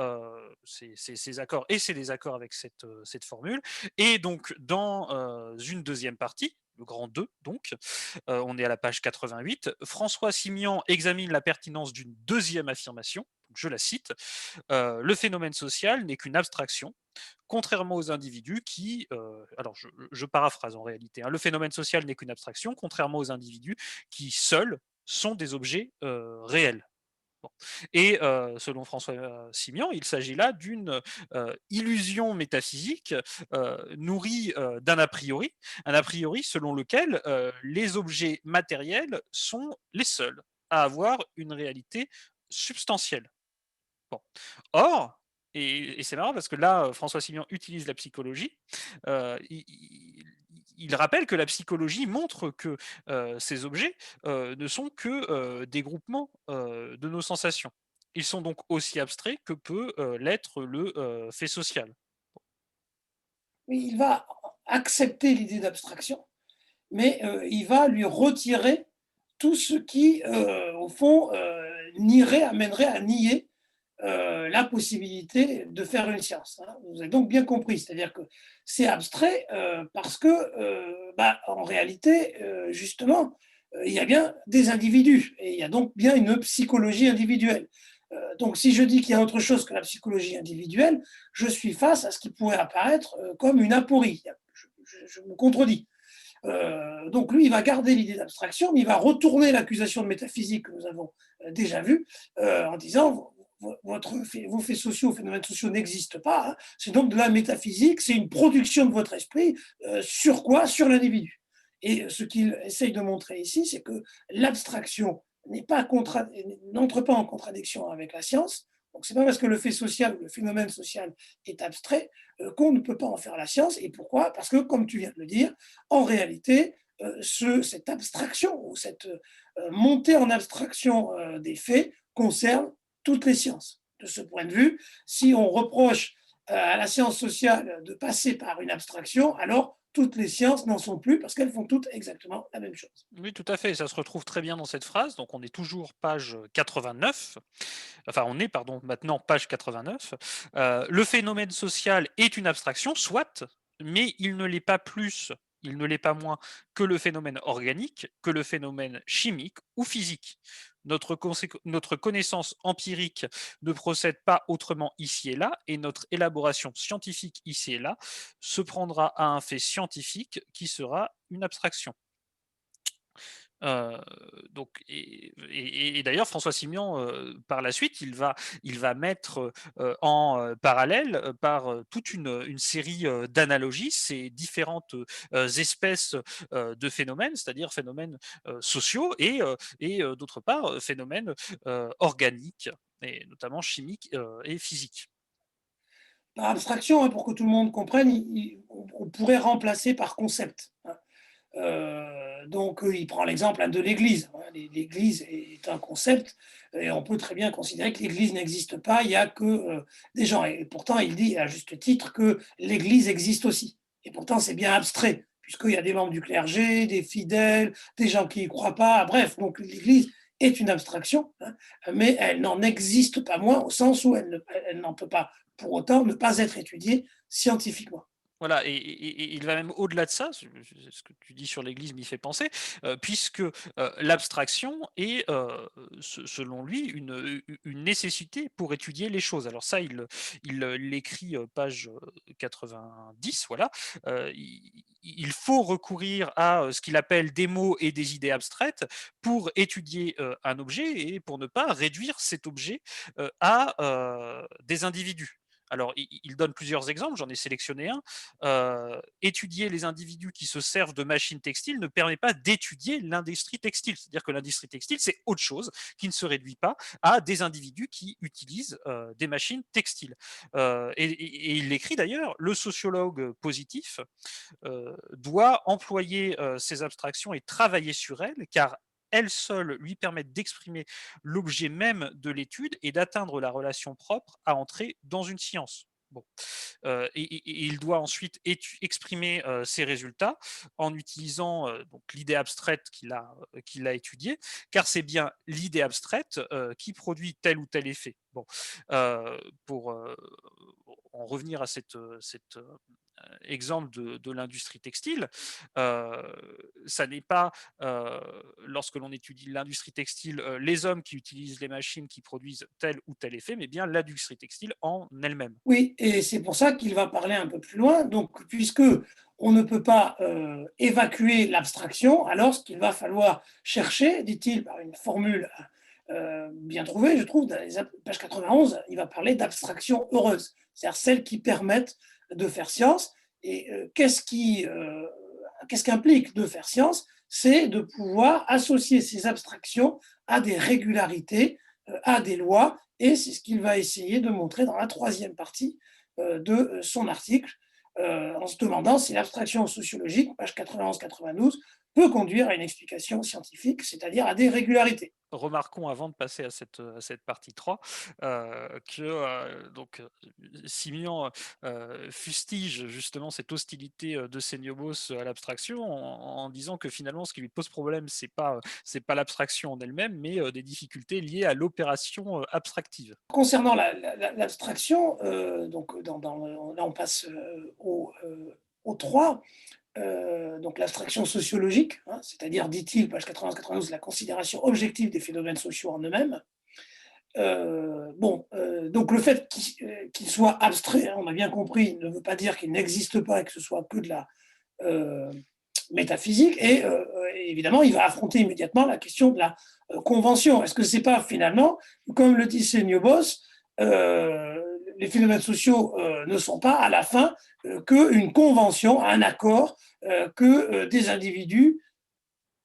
ses accords et ses désaccords avec cette formule. Et donc, dans une deuxième partie, le grand 2, donc, on est à la page 88, François Simian examine la pertinence d'une deuxième affirmation. Je la cite, le phénomène social n'est qu'une abstraction, contrairement aux individus qui, alors je paraphrase en réalité, hein, le phénomène social n'est qu'une abstraction, contrairement aux individus qui seuls sont des objets réels. Bon. Et selon François Simian, il s'agit là d'une illusion métaphysique nourrie un a priori selon lequel les objets matériels sont les seuls à avoir une réalité substantielle. Bon. Or, et c'est marrant parce que là, François Simian utilise la psychologie, il rappelle que la psychologie montre que ces objets ne sont que des groupements de nos sensations. Ils sont donc aussi abstraits que peut l'être le fait social. Oui, il va accepter l'idée d'abstraction, mais il va lui retirer tout ce qui, au fond, nierait, amènerait à nier la possibilité de faire une science. Hein. Vous avez donc bien compris, c'est-à-dire que c'est abstrait parce que, bah, en réalité, justement, il y a bien des individus et il y a donc bien une psychologie individuelle. Donc, si je dis qu'il y a autre chose que la psychologie individuelle, je suis face à ce qui pourrait apparaître comme une aporie. Je me contredis. Donc lui, il va garder l'idée d'abstraction, mais il va retourner l'accusation de métaphysique que nous avons déjà vue en disant vos faits sociaux, phénomènes sociaux n'existent pas. Hein. C'est donc de la métaphysique, c'est une production de votre esprit sur quoi? Sur l'individu. Et ce qu'il essaye de montrer ici, c'est que l'abstraction n'entre pas en contradiction avec la science. Donc c'est pas parce que le fait social, le phénomène social est abstrait qu'on ne peut pas en faire la science. Et pourquoi? Parce que, comme tu viens de le dire, en réalité, cette abstraction ou cette montée en abstraction des faits concerne toutes les sciences. De ce point de vue, si on reproche à la science sociale de passer par une abstraction, alors toutes les sciences n'en sont plus parce qu'elles font toutes exactement la même chose. Oui, tout à fait, ça se retrouve très bien dans cette phrase. Donc on est toujours page 89. Enfin, on est, pardon, maintenant page 89. Le phénomène social est une abstraction, soit, mais il ne l'est pas plus, il ne l'est pas moins que le phénomène organique, que le phénomène chimique ou physique. Notre connaissance empirique ne procède pas autrement ici et là, et notre élaboration scientifique ici et là se prendra à un fait scientifique qui sera une abstraction. Heu, donc et d'ailleurs François Simian, par la suite, il va mettre, en, parallèle, par, toute une série, d'analogies, ces différentes, espèces, de phénomènes, c'est-à-dire phénomènes, sociaux et d'autre part, phénomènes, organiques et notamment chimiques, et physiques. Par abstraction, hein, pour que tout le monde comprenne, on pourrait remplacer par concept. Hein. Donc, il prend l'exemple hein, de l'Église. Hein. L'Église est un concept et on peut très bien considérer que l'Église n'existe pas, il n'y a que des gens. Et pourtant, il dit à juste titre que l'Église existe aussi. Et pourtant, c'est bien abstrait, puisqu'il y a des membres du clergé, des fidèles, des gens qui n'y croient pas. Bref, donc l'Église est une abstraction, hein, mais elle n'en existe pas moins au sens où elle n'en peut pas pour autant ne pas être étudiée scientifiquement. Voilà et il va même au-delà de ça, ce que tu dis sur l'Église m'y fait penser, puisque, l'abstraction est, selon lui, une nécessité pour étudier les choses. Alors ça, il l'écrit, page, 90, voilà. Il faut recourir à, ce qu'il appelle des mots et des idées abstraites pour étudier, un objet et pour ne pas réduire cet objet, à, des individus. Alors il donne plusieurs exemples, j'en ai sélectionné un. Étudier les individus qui se servent de machines textiles ne permet pas d'étudier l'industrie textile. C'est-à-dire que l'industrie textile, c'est autre chose qui ne se réduit pas à des individus qui utilisent des machines textiles. Et il l'écrit d'ailleurs, le sociologue positif doit employer ces abstractions et travailler sur elles, car elles seules lui permettent d'exprimer l'objet même de l'étude et d'atteindre la relation propre à entrer dans une science. Bon. Et il doit ensuite exprimer ses résultats en utilisant donc l'idée abstraite qu'il a étudiée, car c'est bien l'idée abstraite qui produit tel ou tel effet. Bon, pour en revenir à cette exemple de l'industrie textile, ça n'est pas lorsque l'on étudie l'industrie textile, les hommes qui utilisent les machines qui produisent tel ou tel effet, mais bien l'industrie textile en elle-même. Oui, et c'est pour ça qu'il va parler un peu plus loin. Donc, puisque on ne peut pas évacuer l'abstraction, alors ce qu'il va falloir chercher, dit-il par une formule bien trouvée, je trouve, dans les page 91, il va parler d'abstraction heureuse, c'est-à-dire celles qui permettent de faire science. Et qu'est-ce qu'implique de faire science? C'est de pouvoir associer ces abstractions à des régularités, à des lois, et c'est ce qu'il va essayer de montrer dans la troisième partie de son article, en se demandant si l'abstraction sociologique, page 91-92, peut conduire à une explication scientifique, c'est-à-dire à des régularités. Remarquons avant de passer à cette partie 3, que, Simian, fustige justement cette hostilité, de Seniobos à l'abstraction en disant que finalement ce qui lui pose problème, c'est pas l'abstraction en elle-même, mais, des difficultés liées à l'opération, abstractive. Concernant l'abstraction, donc là on passe au 3, donc l'abstraction sociologique, hein, c'est-à-dire, dit-il, page 91-92, la considération objective des phénomènes sociaux en eux-mêmes. Donc le fait qu'il soit abstrait, hein, on a bien compris, ne veut pas dire qu'il n'existe pas et que ce soit que de la euh, métaphysique. Et évidemment, il va affronter immédiatement la question de la convention. Est-ce que c'est pas finalement, comme le dit Seniobos, les phénomènes sociaux ne sont pas à la fin qu'une convention, un accord que des individus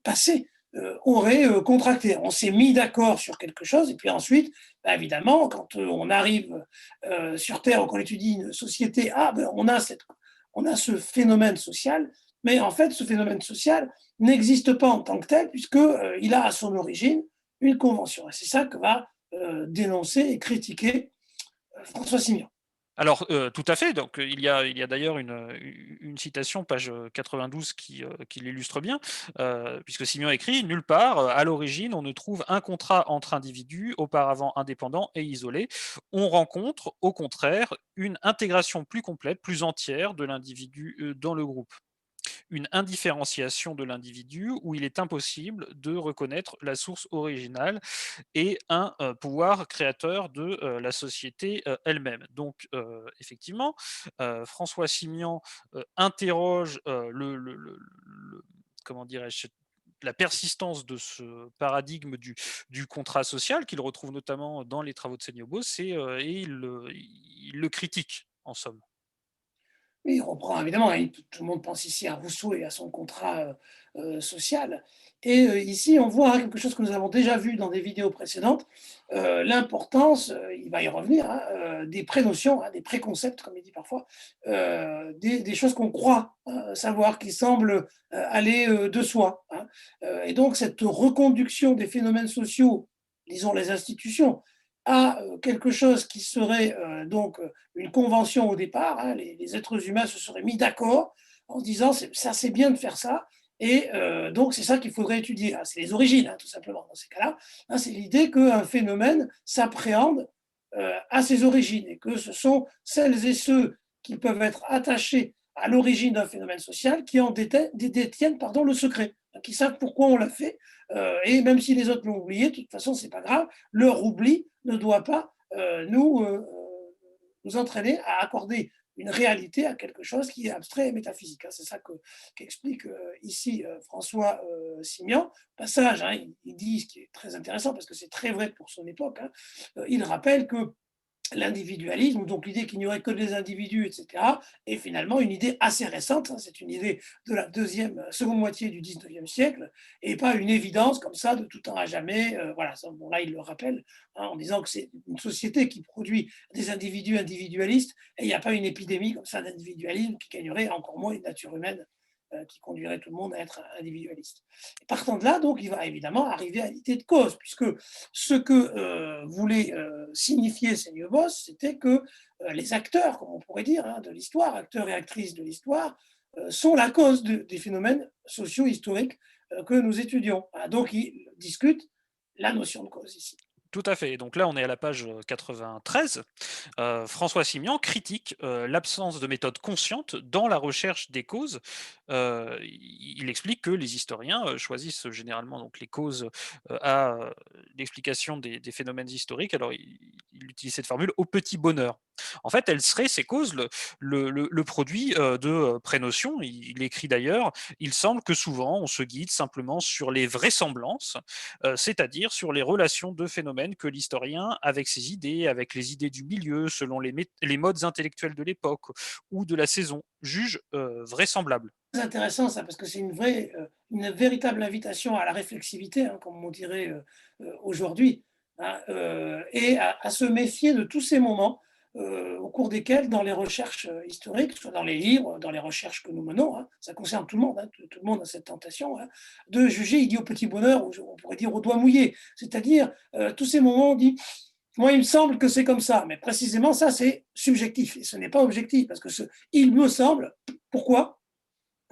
passés auraient contracté. On s'est mis d'accord sur quelque chose, et puis ensuite, bah, évidemment, quand on arrive sur Terre ou qu'on étudie une société, ben, on a ce phénomène social, mais en fait, ce phénomène social n'existe pas en tant que tel, puisqu'il a à son origine une convention. Et c'est ça que va dénoncer et critiquer François Simian. Alors, tout à fait, donc, il y a d'ailleurs une citation, page, 92 qui l'illustre bien, puisque Simian écrit: «Nulle part, à l'origine, on ne trouve un contrat entre individus, auparavant indépendants et isolés. On rencontre, au contraire, une intégration plus complète, plus entière de l'individu, dans le groupe. Une indifférenciation de l'individu où il est impossible de reconnaître la source originale et un pouvoir créateur de la société elle-même. Donc, effectivement, François Simian interroge comment dirais-je, la persistance de ce paradigme du contrat social qu'il retrouve notamment dans les travaux de Seniobos et il le critique en somme. Oui, il reprend évidemment, hein, tout le monde pense ici à Rousseau et à son contrat social. Et ici, on voit hein, quelque chose que nous avons déjà vu dans des vidéos précédentes, l'importance, il va y revenir, hein, des prénotions, hein, des préconcepts, comme il dit parfois, des choses qu'on croit hein, savoir, qui semblent aller de soi. Hein. Et donc, cette reconduction des phénomènes sociaux, disons les institutions, à quelque chose qui serait donc une convention au départ, hein, les êtres humains se seraient mis d'accord en se disant ça c'est bien de faire ça, et donc c'est ça qu'il faudrait étudier. Ah, c'est les origines, hein, tout simplement, dans ces cas-là. Hein, c'est l'idée qu'un phénomène s'appréhende à ses origines, et que ce sont celles et ceux qui peuvent être attachés à l'origine d'un phénomène social qui en détiennent pardon, le secret, hein, qui savent pourquoi on l'a fait, et même si les autres l'ont oublié, de toute façon, c'est pas grave, leur oubli ne doit pas nous entraîner à accorder une réalité à quelque chose qui est abstrait et métaphysique. Hein. C'est ça qu'explique ici François Simian. Passage, hein, il dit ce qui est très intéressant parce que c'est très vrai pour son époque. Hein, il rappelle que l'individualisme, donc l'idée qu'il n'y aurait que des individus, etc., est finalement une idée assez récente. Hein, c'est une idée de la seconde moitié du 19e siècle, et pas une évidence comme ça de tout temps à jamais. Voilà, ça, bon, là, il le rappelle hein, en disant que c'est une société qui produit des individus individualistes, et il n'y a pas une épidémie comme ça d'individualisme qui gagnerait encore moins une nature humaine qui conduirait tout le monde à être individualiste. Et partant de là, donc, il va évidemment arriver à l'idée de cause, puisque ce que voulait signifier Seniobos, c'était que les acteurs, comme on pourrait dire, hein, de l'histoire, acteurs et actrices de l'histoire, sont la cause des phénomènes socio-historiques que nous étudions. Voilà, donc, il discute la notion de cause ici. Tout à fait. Donc là, on est à la page 93. François Simian critique l'absence de méthode consciente dans la recherche des causes. Il explique que les historiens choisissent généralement donc les causes à l'explication des phénomènes historiques. Alors, il utilise cette formule au petit bonheur. En fait, elles seraient, ces causes, le produit de prénotions. Il écrit d'ailleurs: il semble que souvent on se guide simplement sur les vraisemblances, c'est-à-dire sur les relations de phénomènes que l'historien, avec ses idées, avec les idées du milieu, selon les modes intellectuels de l'époque ou de la saison, juge vraisemblables. C'est intéressant ça, parce que c'est une véritable invitation à la réflexivité, hein, comme on dirait aujourd'hui, hein, et à se méfier de tous ces moments au cours desquels, dans les recherches historiques, soit dans les livres, dans les recherches que nous menons, hein, ça concerne tout le monde, hein, tout le monde a cette tentation, hein, de juger idiot petit bonheur, ou on pourrait dire au doigt mouillé, c'est-à-dire tous ces moments où on dit moi, il me semble que c'est comme ça, mais précisément ça, c'est subjectif et ce n'est pas objectif, parce que il me semble, pourquoi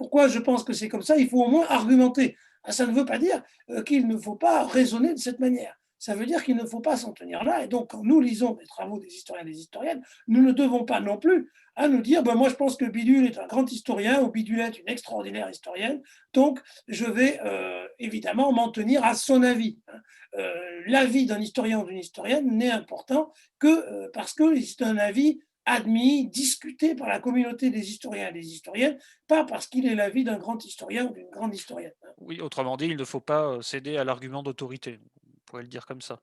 pourquoi je pense que c'est comme ça, il faut au moins argumenter. Ah, ça ne veut pas dire qu'il ne faut pas raisonner de cette manière. Ça veut dire qu'il ne faut pas s'en tenir là. Et donc, quand nous lisons les travaux des historiens et des historiennes, nous ne devons pas non plus nous dire ben, moi, je pense que Bidule est un grand historien ou Bidule est une extraordinaire historienne, donc je vais évidemment m'en tenir à son avis. L'avis d'un historien ou d'une historienne n'est important que parce que c'est un avis admis, discuté par la communauté des historiens et des historiennes, pas parce qu'il est l'avis d'un grand historien ou d'une grande historienne. Oui, autrement dit, il ne faut pas céder à l'argument d'autorité. On pourrait le dire comme ça.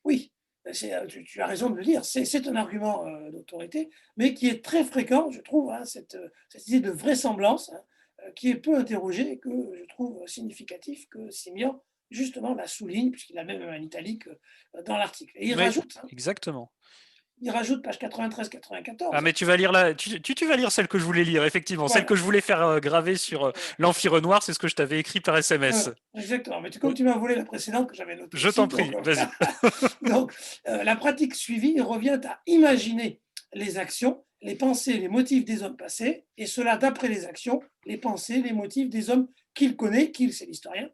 Oui, tu as raison de le dire, c'est un argument d'autorité, mais qui est très fréquent, je trouve, hein, cette idée de vraisemblance, hein, qui est peu interrogée et que je trouve significatif que Simian, justement, la souligne, puisqu'il la met même en italique dans l'article. Et Mais hein, exactement. il rajoute page Ah 93-94, mais tu vas lire tu vas lire celle que je voulais lire, effectivement, celle voilà. que je voulais faire graver sur l'Amphi Renoir, c'est ce que je t'avais écrit par SMS. Exactement. Mais comme Oui, tu m'as volé la précédente que j'avais notée je aussi, t'en donc, prie, vas-y. donc la pratique suivie revient à imaginer les actions, les pensées, les motifs des hommes passés, et cela d'après les actions, les pensées, les motifs des hommes qu'il connaît, qu'il c'est l'historien,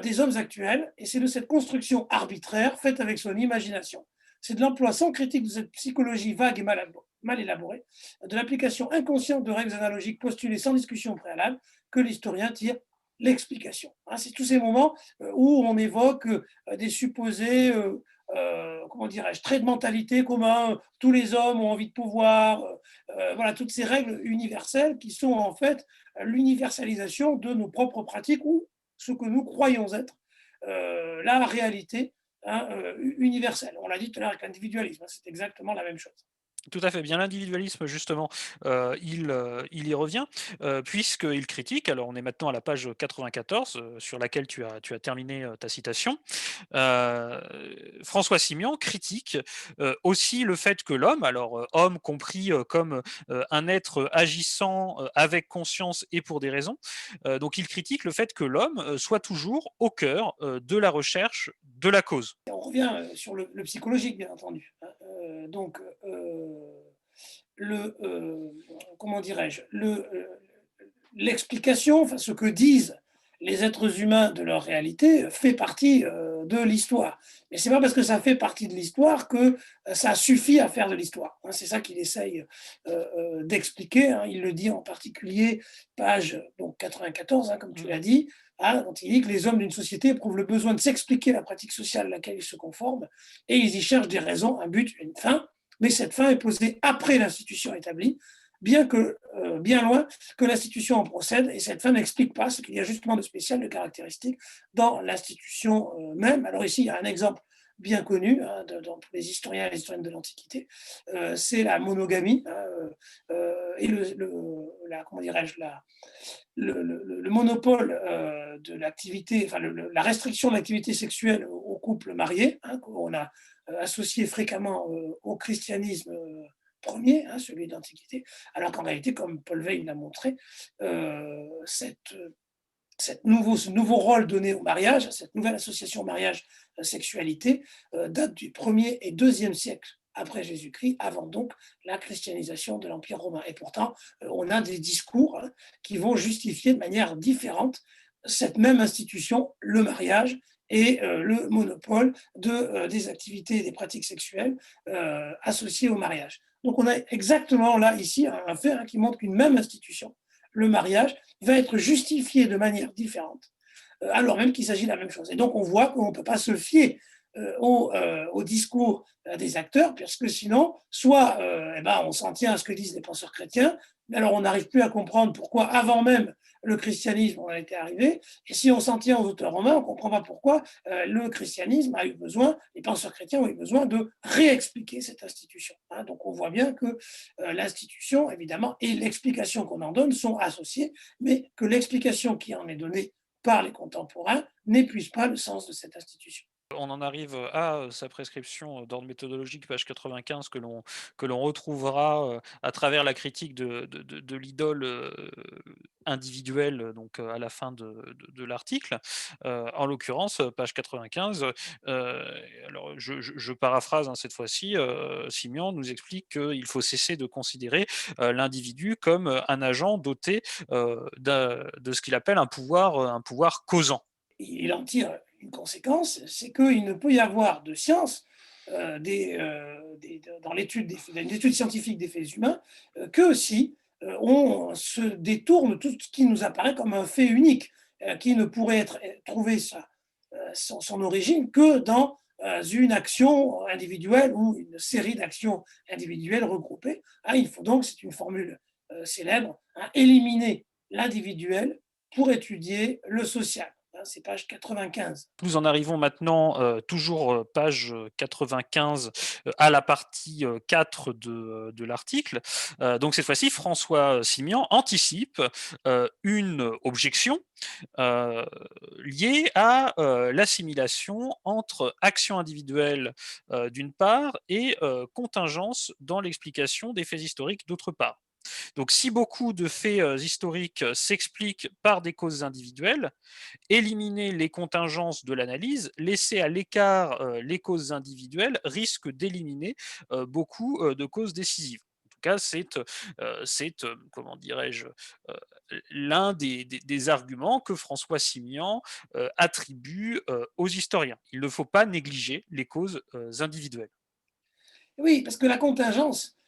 des hommes actuels, et c'est de cette construction arbitraire faite avec son imagination. C'est de l'emploi sans critique de cette psychologie vague et mal élaborée, de l'application inconsciente de règles analogiques postulées sans discussion préalable, que l'historien tire l'explication. Hein, c'est tous ces moments où on évoque des supposés, comment dirais-je, traits de mentalité communs, tous les hommes ont envie de pouvoir, voilà, toutes ces règles universelles qui sont en fait l'universalisation de nos propres pratiques ou ce que nous croyons être la réalité, hein, universelle. On l'a dit tout à l'heure avec l'individualisme, hein, c'est exactement la même chose. Tout à fait, bien l'individualisme justement, il y revient, puisqu'il critique, alors on est maintenant à la page 94, sur laquelle tu as terminé, ta citation. Heu, François Simian critique, aussi le fait que l'homme, alors, homme compris, comme, un être agissant, avec conscience et pour des raisons, donc il critique le fait que l'homme, soit toujours au cœur, de la recherche de la cause. On revient sur le psychologique, bien entendu, hein. Donc, le, comment dirais-je, l'explication, enfin, ce que disent les êtres humains de leur réalité fait partie de l'histoire. Mais c'est pas parce que ça fait partie de l'histoire que ça suffit à faire de l'histoire, hein. C'est ça qu'il essaye d'expliquer, hein. Il le dit en particulier, page donc 94, hein, comme tu Mmh. l'as dit, hein, quand il dit que les hommes d'une société éprouvent le besoin de s'expliquer la pratique sociale à laquelle ils se conforment, et ils y cherchent des raisons, un but, une fin, mais cette fin est posée après l'institution établie, bien loin que l'institution en procède, et cette fin n'explique pas ce qu'il y a justement de spécial, de caractéristique dans l'institution même. Alors ici, il y a un exemple bien connu hein, dans les historiens et les historiennes de l'Antiquité, c'est la monogamie hein, et comment dirais-je, le monopole de l'activité, enfin la restriction de l'activité sexuelle aux couples mariés, hein, qu'on a associé fréquemment au christianisme premier, hein, celui de l'Antiquité, alors qu'en réalité, comme Paul Veil l'a montré, ce nouveau rôle donné au mariage, cette nouvelle association au mariage sexualité, date du 1er et 2e siècle après Jésus-Christ, avant donc la christianisation de l'Empire romain. Et pourtant, on a des discours hein, qui vont justifier de manière différente cette même institution, le mariage, et le monopole des activités et des pratiques sexuelles associées au mariage. Donc on a exactement là, ici, un fait hein, qui montre qu'une même institution, le mariage, va être justifié de manière différente, alors même qu'il s'agit de la même chose. Et donc on voit qu'on ne peut pas se fier au discours des acteurs, parce que sinon, soit eh ben, on s'en tient à ce que disent les penseurs chrétiens, mais alors on n'arrive plus à comprendre pourquoi, avant même le christianisme, on a été arrivé, et si on s'en tient aux auteurs romains, on ne comprend pas pourquoi le christianisme a eu besoin, les penseurs chrétiens ont eu besoin de réexpliquer cette institution. Hein. Donc on voit bien que l'institution, évidemment, et l'explication qu'on en donne sont associées, mais que l'explication qui en est donnée par les contemporains n'épuise pas le sens de cette institution. On en arrive à sa prescription d'ordre méthodologique, page 95, que l'on retrouvera à travers la critique de l'idole individuelle, donc à la fin de l'article. En l'occurrence, page 95, alors je paraphrase hein, cette fois-ci, Simian nous explique qu'il faut cesser de considérer l'individu comme un agent doté de ce qu'il appelle un pouvoir causant. Il en tire une conséquence, c'est qu'il ne peut y avoir de science dans l'étude une étude scientifique des faits humains que si on se détourne tout ce qui nous apparaît comme un fait unique, qui ne pourrait être trouver son origine que dans une action individuelle ou une série d'actions individuelles regroupées. Hein, il faut donc, c'est une formule célèbre, hein, éliminer l'individuel pour étudier le social. Hein, c'est page 95. Nous en arrivons maintenant, toujours, page 95, à la partie 4 de l'article. Donc cette fois-ci, François Simian anticipe une objection euh, liée à l'assimilation entre action individuelle d'une part et contingence dans l'explication des faits historiques d'autre part. Donc si beaucoup de faits historiques s'expliquent par des causes individuelles, éliminer les contingences de l'analyse, laisser à l'écart les causes individuelles, risque d'éliminer beaucoup de causes décisives. En tout cas, comment dirais-je, l'un des arguments que François Simian attribue aux historiens. Il ne faut pas négliger les causes individuelles. Oui, parce que la contingence,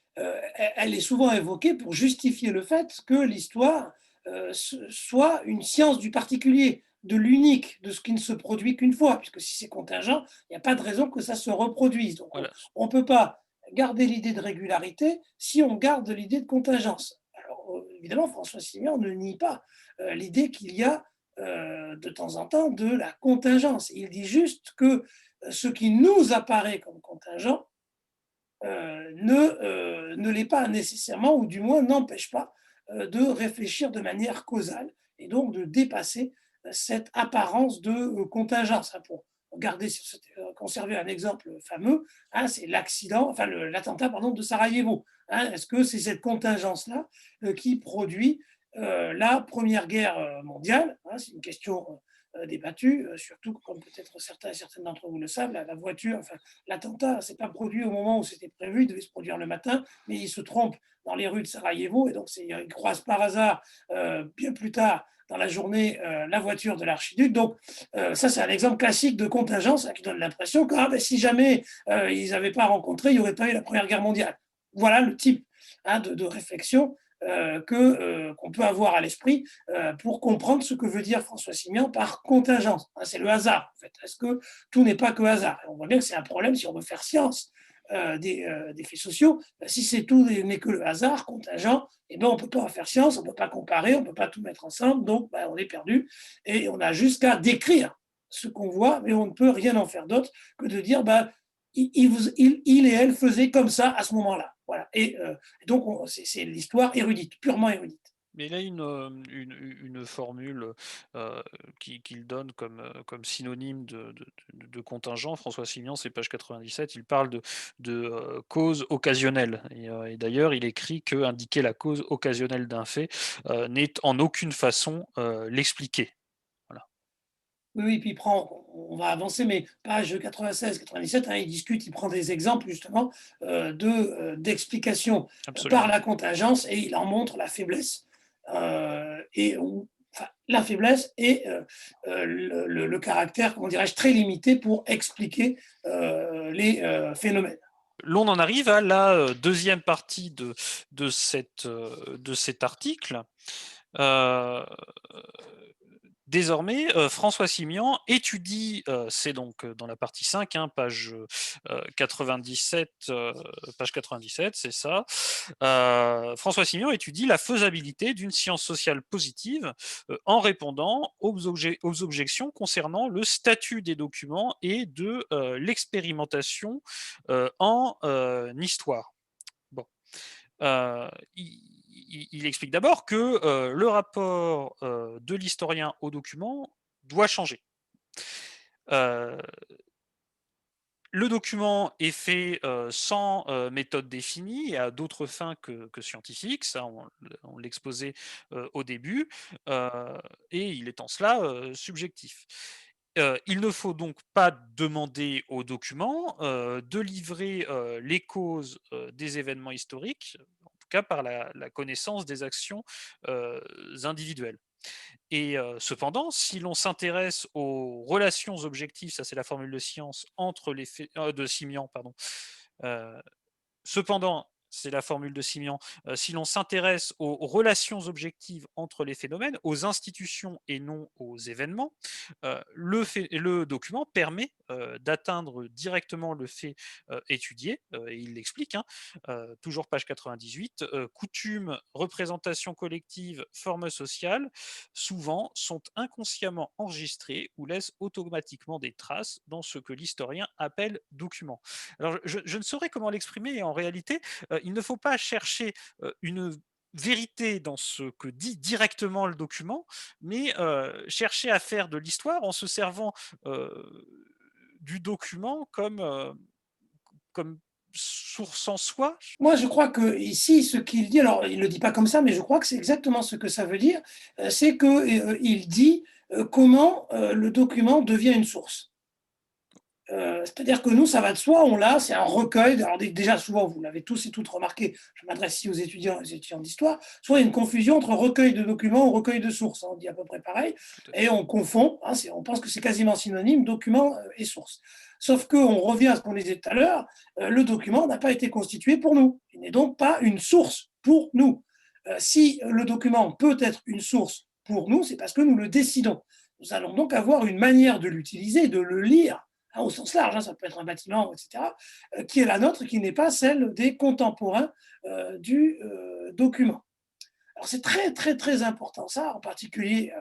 elle est souvent évoquée pour justifier le fait que l'histoire soit une science du particulier, de l'unique, de ce qui ne se produit qu'une fois, puisque si c'est contingent, il n'y a pas de raison que ça se reproduise. Donc Voilà. on ne peut pas garder l'idée de régularité si on garde l'idée de contingence. Alors évidemment, François Simian ne nie pas l'idée qu'il y a de temps en temps de la contingence. Il dit juste que ce qui nous apparaît comme contingent ne l'est pas nécessairement, ou du moins n'empêche pas de réfléchir de manière causale et donc de dépasser cette apparence de contingence. Hein, pour conserver un exemple fameux, hein, c'est l'accident, enfin l'attentat pardon, de Sarajevo. Hein, est-ce que c'est cette contingence-là qui produit la Première Guerre mondiale? Hein, c'est une question débattue, surtout comme peut-être certains et certaines d'entre vous le savent, la voiture, enfin, l'attentat ne s'est pas produit au moment où c'était prévu, il devait se produire le matin, mais il se trompe dans les rues de Sarajevo, et donc il croise par hasard, bien plus tard dans la journée, la voiture de l'archiduc. Donc ça, c'est un exemple classique de contingence hein, qui donne l'impression que ah, ben, si jamais ils n'avaient pas rencontré, il n'y aurait pas eu la Première Guerre mondiale. Voilà le type hein, de réflexion qu'on peut avoir à l'esprit pour comprendre ce que veut dire François Simian par contingence. Hein, c'est le hasard, en fait. Est-ce que tout n'est pas que hasard? Et on voit bien que c'est un problème si on veut faire science des faits sociaux. Si c'est tout n'est que le hasard, contingent, eh ben, on ne peut pas en faire science, on ne peut pas comparer, on ne peut pas tout mettre ensemble, donc ben, on est perdu. Et on a juste qu'à décrire ce qu'on voit, mais on ne peut rien en faire d'autre que de dire ben, il et elle faisaient comme ça à ce moment-là. Voilà. Et donc, c'est l'histoire érudite, purement érudite. Mais il a une formule qu'il donne comme synonyme de contingent. François Simian, c'est page 97, il parle de cause occasionnelle. Et d'ailleurs, il écrit que indiquer la cause occasionnelle d'un fait n'est en aucune façon l'expliquer. Voilà. Oui, oui, puis on va avancer, mais page 96-97, hein, il discute, il prend des exemples justement d'explications par Absolument. la contingence et il en montre la faiblesse. Enfin, la faiblesse et le caractère, comment dirais-je, très limité pour expliquer les phénomènes. L'on en arrive à la deuxième partie de cet article, Heu, Désormais, François Simian étudie, c'est donc, dans la partie 5, hein, page, 97, page 97, c'est ça. François Simian étudie la faisabilité d'une science sociale positive, en répondant aux objections concernant le statut des documents et de, l'expérimentation, en, histoire. Bon. Il explique d'abord que le rapport de l'historien au document doit changer. Euh, le document est fait sans méthode définie et à d'autres fins que scientifiques, ça on l'exposait au début, euh, et il est en cela subjectif. Il ne faut donc pas demander au document de livrer les causes des événements historiques, en tout cas par la connaissance des actions individuelles. Et cependant, si l'on s'intéresse aux relations objectives, ça c'est la formule de science entre les faits, de Simian, pardon, euh, cependant, c'est la formule de Simian, si l'on s'intéresse aux relations objectives entre les phénomènes, aux institutions et non aux événements, le document permet d'atteindre directement le fait étudié, et il l'explique, hein, toujours page 98, coutumes, représentations collectives, formes sociales, souvent sont inconsciemment enregistrées ou laissent automatiquement des traces dans ce que l'historien appelle document. Alors, je ne saurais comment l'exprimer. En réalité, il ne faut pas chercher une vérité dans ce que dit directement le document, mais chercher à faire de l'histoire en se servant du document comme source en soi. Moi, je crois que ici, ce qu'il dit, alors il ne le dit pas comme ça, mais je crois que c'est exactement ce que ça veut dire, c'est qu'il dit comment le document devient une source. C'est-à-dire que nous, ça va de soi, on l'a, c'est un recueil. Alors déjà, souvent, vous l'avez tous et toutes remarqué, je m'adresse ici aux étudiants d'histoire, soit il y a une confusion entre recueil de documents ou recueil de sources, hein, on dit à peu près pareil, Tout à et fait. on confond, hein, on pense que c'est quasiment synonyme, document et source. Sauf qu'on revient à ce qu'on disait tout à l'heure, le document n'a pas été constitué pour nous, il n'est donc pas une source pour nous. Si le document peut être une source pour nous, c'est parce que nous le décidons. Nous allons donc avoir une manière de l'utiliser, de le lire, hein, au sens large, hein, ça peut être un bâtiment, etc., qui est la nôtre, qui n'est pas celle des contemporains du document. Alors c'est très, très, très important, ça, en particulier,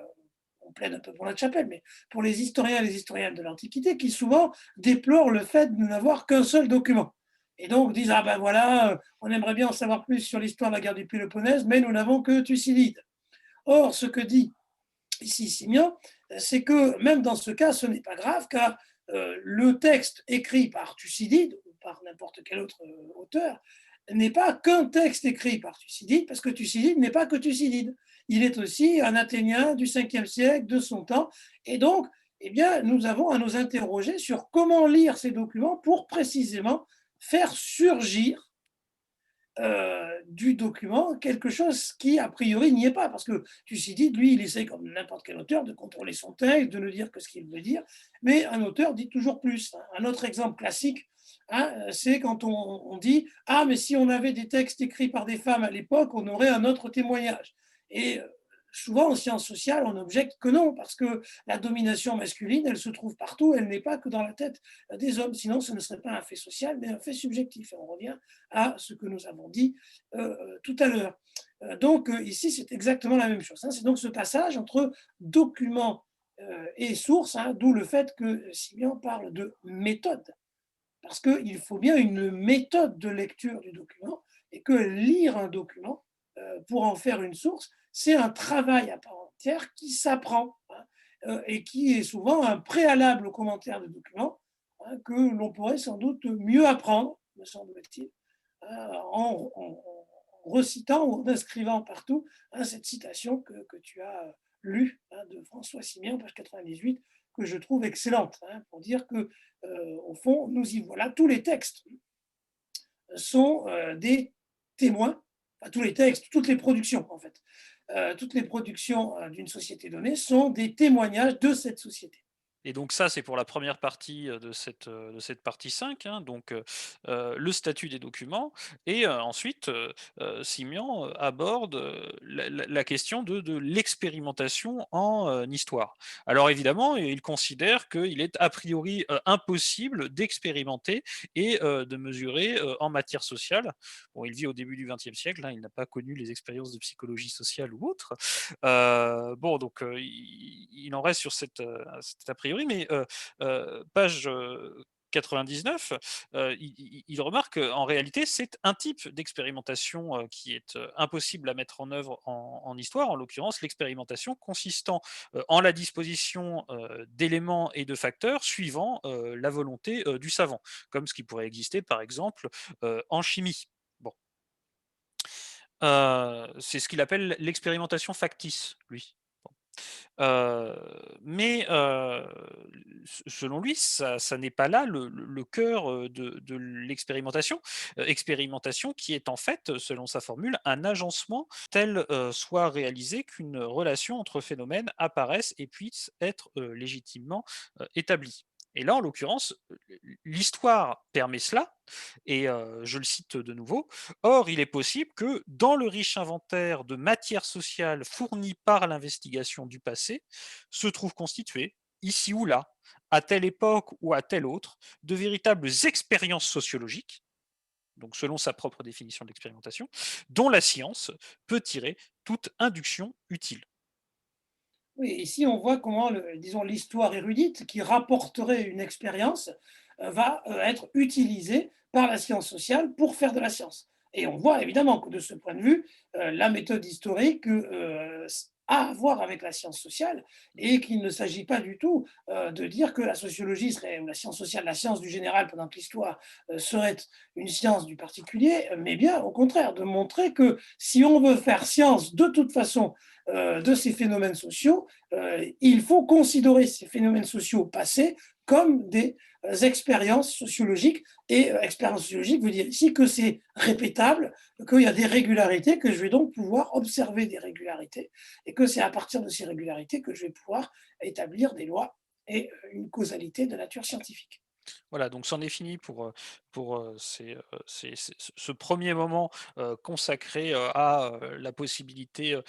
on plaide un peu pour notre chapelle, mais pour les historiens et les historiennes de l'Antiquité, qui souvent déplorent le fait de n'avoir qu'un seul document. Et donc disent, ah ben voilà, on aimerait bien en savoir plus sur l'histoire de la guerre du Péloponnèse, mais nous n'avons que Thucydide. Or, ce que dit ici Simian, c'est que même dans ce cas, ce n'est pas grave, car le texte écrit par Thucydide ou par n'importe quel autre auteur n'est pas qu'un texte écrit par Thucydide, parce que Thucydide n'est pas que Thucydide. Il est aussi un Athénien du 5e siècle de son temps, et donc, eh bien, nous avons à nous interroger sur comment lire ces documents pour précisément faire surgir du document quelque chose qui, a priori, n'y est pas. Parce que Thucydide, lui, il essaie, comme n'importe quel auteur, de contrôler son texte, de ne dire que ce qu'il veut dire, mais un auteur dit toujours plus. Un autre exemple classique, hein, c'est quand on dit « Ah, mais si on avait des textes écrits par des femmes à l'époque, on aurait un autre témoignage. » Et souvent, en sciences sociales, on objecte que non, parce que la domination masculine, elle se trouve partout, elle n'est pas que dans la tête des hommes. Sinon, ce ne serait pas un fait social, mais un fait subjectif. Et on revient à ce que nous avons dit tout à l'heure. Donc ici, c'est exactement la même chose, hein. C'est donc ce passage entre document et source, hein, d'où le fait que Simian parle de méthode, parce qu'il faut bien une méthode de lecture du document, et que lire un document pour en faire une source, c'est un travail à part entière qui s'apprend, hein, et qui est souvent un préalable au commentaire de document, hein, que l'on pourrait sans doute mieux apprendre, me semble-t-il, en recitant ou en inscrivant partout, hein, cette citation que tu as lue, hein, de François Simian, page 98, que je trouve excellente, hein, pour dire que, au fond, nous y voilà. Tous les textes sont des témoins, enfin, tous les textes, toutes les productions, en fait, toutes les productions d'une société donnée sont des témoignages de cette société. Et donc ça, c'est pour la première partie, de cette partie 5, hein, donc le statut des documents et ensuite, Simian, aborde, la question de l'expérimentation en, histoire. Alors évidemment, il considère qu'il est a priori, impossible d'expérimenter et de mesurer, en matière sociale. Bon, il vit au début du XXe siècle, hein, il n'a pas connu les expériences de psychologie sociale ou autre. Bon, donc il en reste sur cet a priori, mais page 99, il remarque qu'en réalité, c'est un type d'expérimentation qui est impossible à mettre en œuvre en histoire, en l'occurrence l'expérimentation consistant en la disposition d'éléments et de facteurs suivant la volonté du savant, comme ce qui pourrait exister par exemple en chimie. Bon. C'est ce qu'il appelle l'expérimentation factice, lui. Heu, mais selon lui, ça n'est pas là le cœur, de l'expérimentation. Expérimentation qui est en fait, selon sa formule, un agencement tel, soit réalisé qu'une relation entre phénomènes apparaisse et puisse être, légitimement, établie. Et là, en l'occurrence, l'histoire permet cela et je le cite de nouveau: «Or, il est possible que, dans le riche inventaire de matière sociale fourni par l'investigation du passé, se trouvent constituées, ici ou là, à telle époque ou à telle autre, de véritables expériences sociologiques», donc selon sa propre définition de l'expérimentation, «dont la science peut tirer toute induction utile». Oui, ici, on voit comment, disons, l'histoire érudite qui rapporterait une expérience va être utilisée par la science sociale pour faire de la science. Et on voit évidemment que de ce point de vue, la méthode historique a à voir avec la science sociale et qu'il ne s'agit pas du tout de dire que la sociologie serait, ou la science sociale, la science du général, pendant que l'histoire serait une science du particulier, mais bien au contraire, de montrer que si on veut faire science de toute façon de ces phénomènes sociaux, il faut considérer ces phénomènes sociaux passés comme des expériences sociologiques. Et expérience sociologique veut dire ici que c'est répétable, qu'il y a des régularités, que je vais donc pouvoir observer des régularités, et que c'est à partir de ces régularités que je vais pouvoir établir des lois et une causalité de nature scientifique. Voilà, donc c'en est fini pour, ce 1er moment, consacré, à, la possibilité,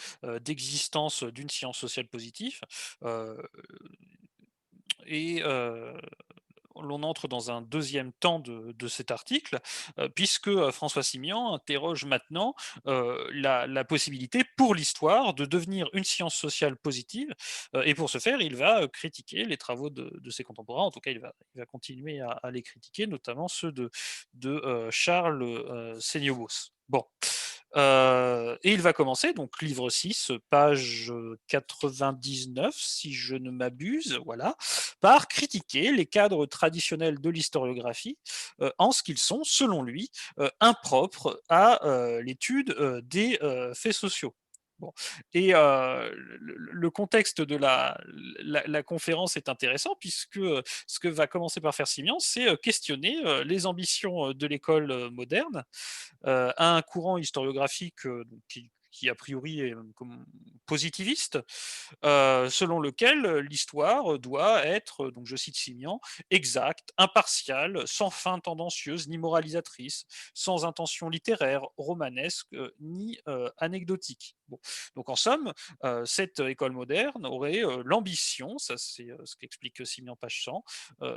d'existence d'une science sociale positive, heu et l'on entre dans un deuxième temps de cet article, puisque, François Simian interroge maintenant, la possibilité pour l'histoire de devenir une science sociale positive, et pour ce faire, il va, critiquer les travaux de ses contemporains. En tout cas, il va continuer à les critiquer, notamment ceux de Charles, Seignobos. Bon, et il va commencer, donc livre 6, page, 99 si je ne m'abuse, voilà, par critiquer les cadres traditionnels de l'historiographie, en ce qu'ils sont, selon lui, impropres à l'étude des faits sociaux. Bon. Et le contexte de la conférence est intéressant puisque ce que va commencer par faire Simian, c'est questionner les ambitions de l'école moderne, un courant historiographique qui a priori est comme positiviste, selon lequel l'histoire doit être, donc je cite Simian, exacte, impartiale, sans fin tendancieuse ni moralisatrice, sans intention littéraire, romanesque, ni anecdotique. Bon. Donc en somme, cette école moderne aurait l'ambition, ça c'est ce qu'explique Simian page 100,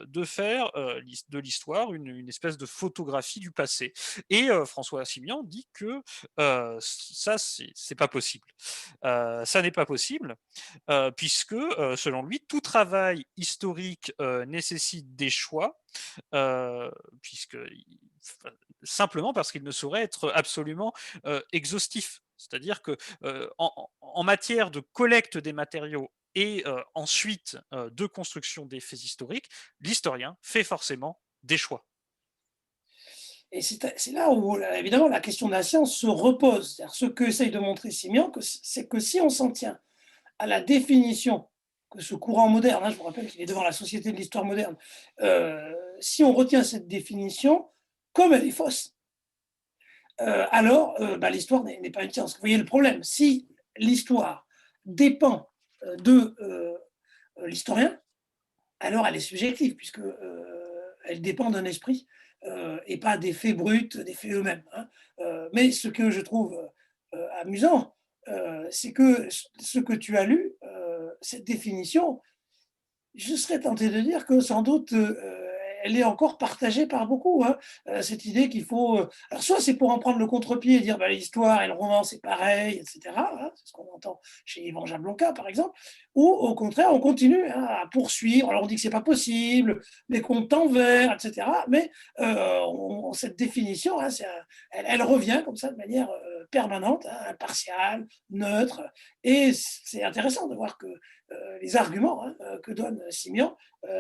de faire de l'histoire une espèce de photographie du passé. Et François Simian dit que ça, c'est pas possible. Ça n'est pas possible puisque, selon lui, tout travail historique nécessite des choix, euh, puisque simplement parce qu'il ne saurait être absolument exhaustif. C'est-à-dire que en matière de collecte des matériaux et ensuite de construction des faits historiques, l'historien fait forcément des choix. Et c'est là où, évidemment, la question de la science se repose. C'est-à-dire, ce que essaye de montrer Simian, c'est que si on s'en tient à la définition que ce courant moderne, hein, je vous rappelle qu'il est devant la Société de l'histoire moderne, si on retient cette définition, comme elle est fausse, alors bah, l'histoire n'est pas une science. Vous voyez le problème. Si l'histoire dépend de l'historien, alors elle est subjective puisque, elle dépend d'un esprit, et pas des faits bruts, des faits eux-mêmes, hein. Mais ce que je trouve, amusant, c'est que ce que tu as lu, cette définition, je serais tenté de dire que sans doute, elle est encore partagée par beaucoup, hein. Cette idée qu'il faut, alors soit c'est pour en prendre le contre-pied et dire: «Bah, l'histoire et le roman, c'est pareil» et cetera, hein. C'est ce qu'on entend chez Yvan Jablonka, par exemple. Ou au contraire, on continue, hein, à poursuivre. Alors on dit que c'est pas possible, mais qu'on tend vers et cetera. Mais, cette définition, hein, elle revient comme ça de manière, permanente, hein, impartiale, neutre. Et c'est intéressant de voir que, les arguments, hein, que donne Simian,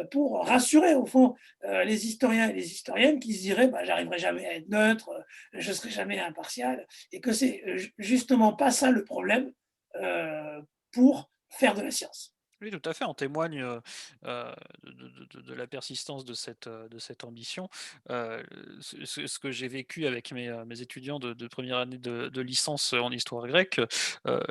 pour rassurer au fond, les historiens et les historiennes qui se diraient: «Bah, j'arriverai jamais à être neutre, je serai jamais impartial», et que c'est, justement pas ça le problème, pour faire de la science. Oui, tout à fait, en témoigne, de la persistance de cette ambition. Ce que j'ai vécu avec mes étudiants de 1re année de licence en histoire grecque,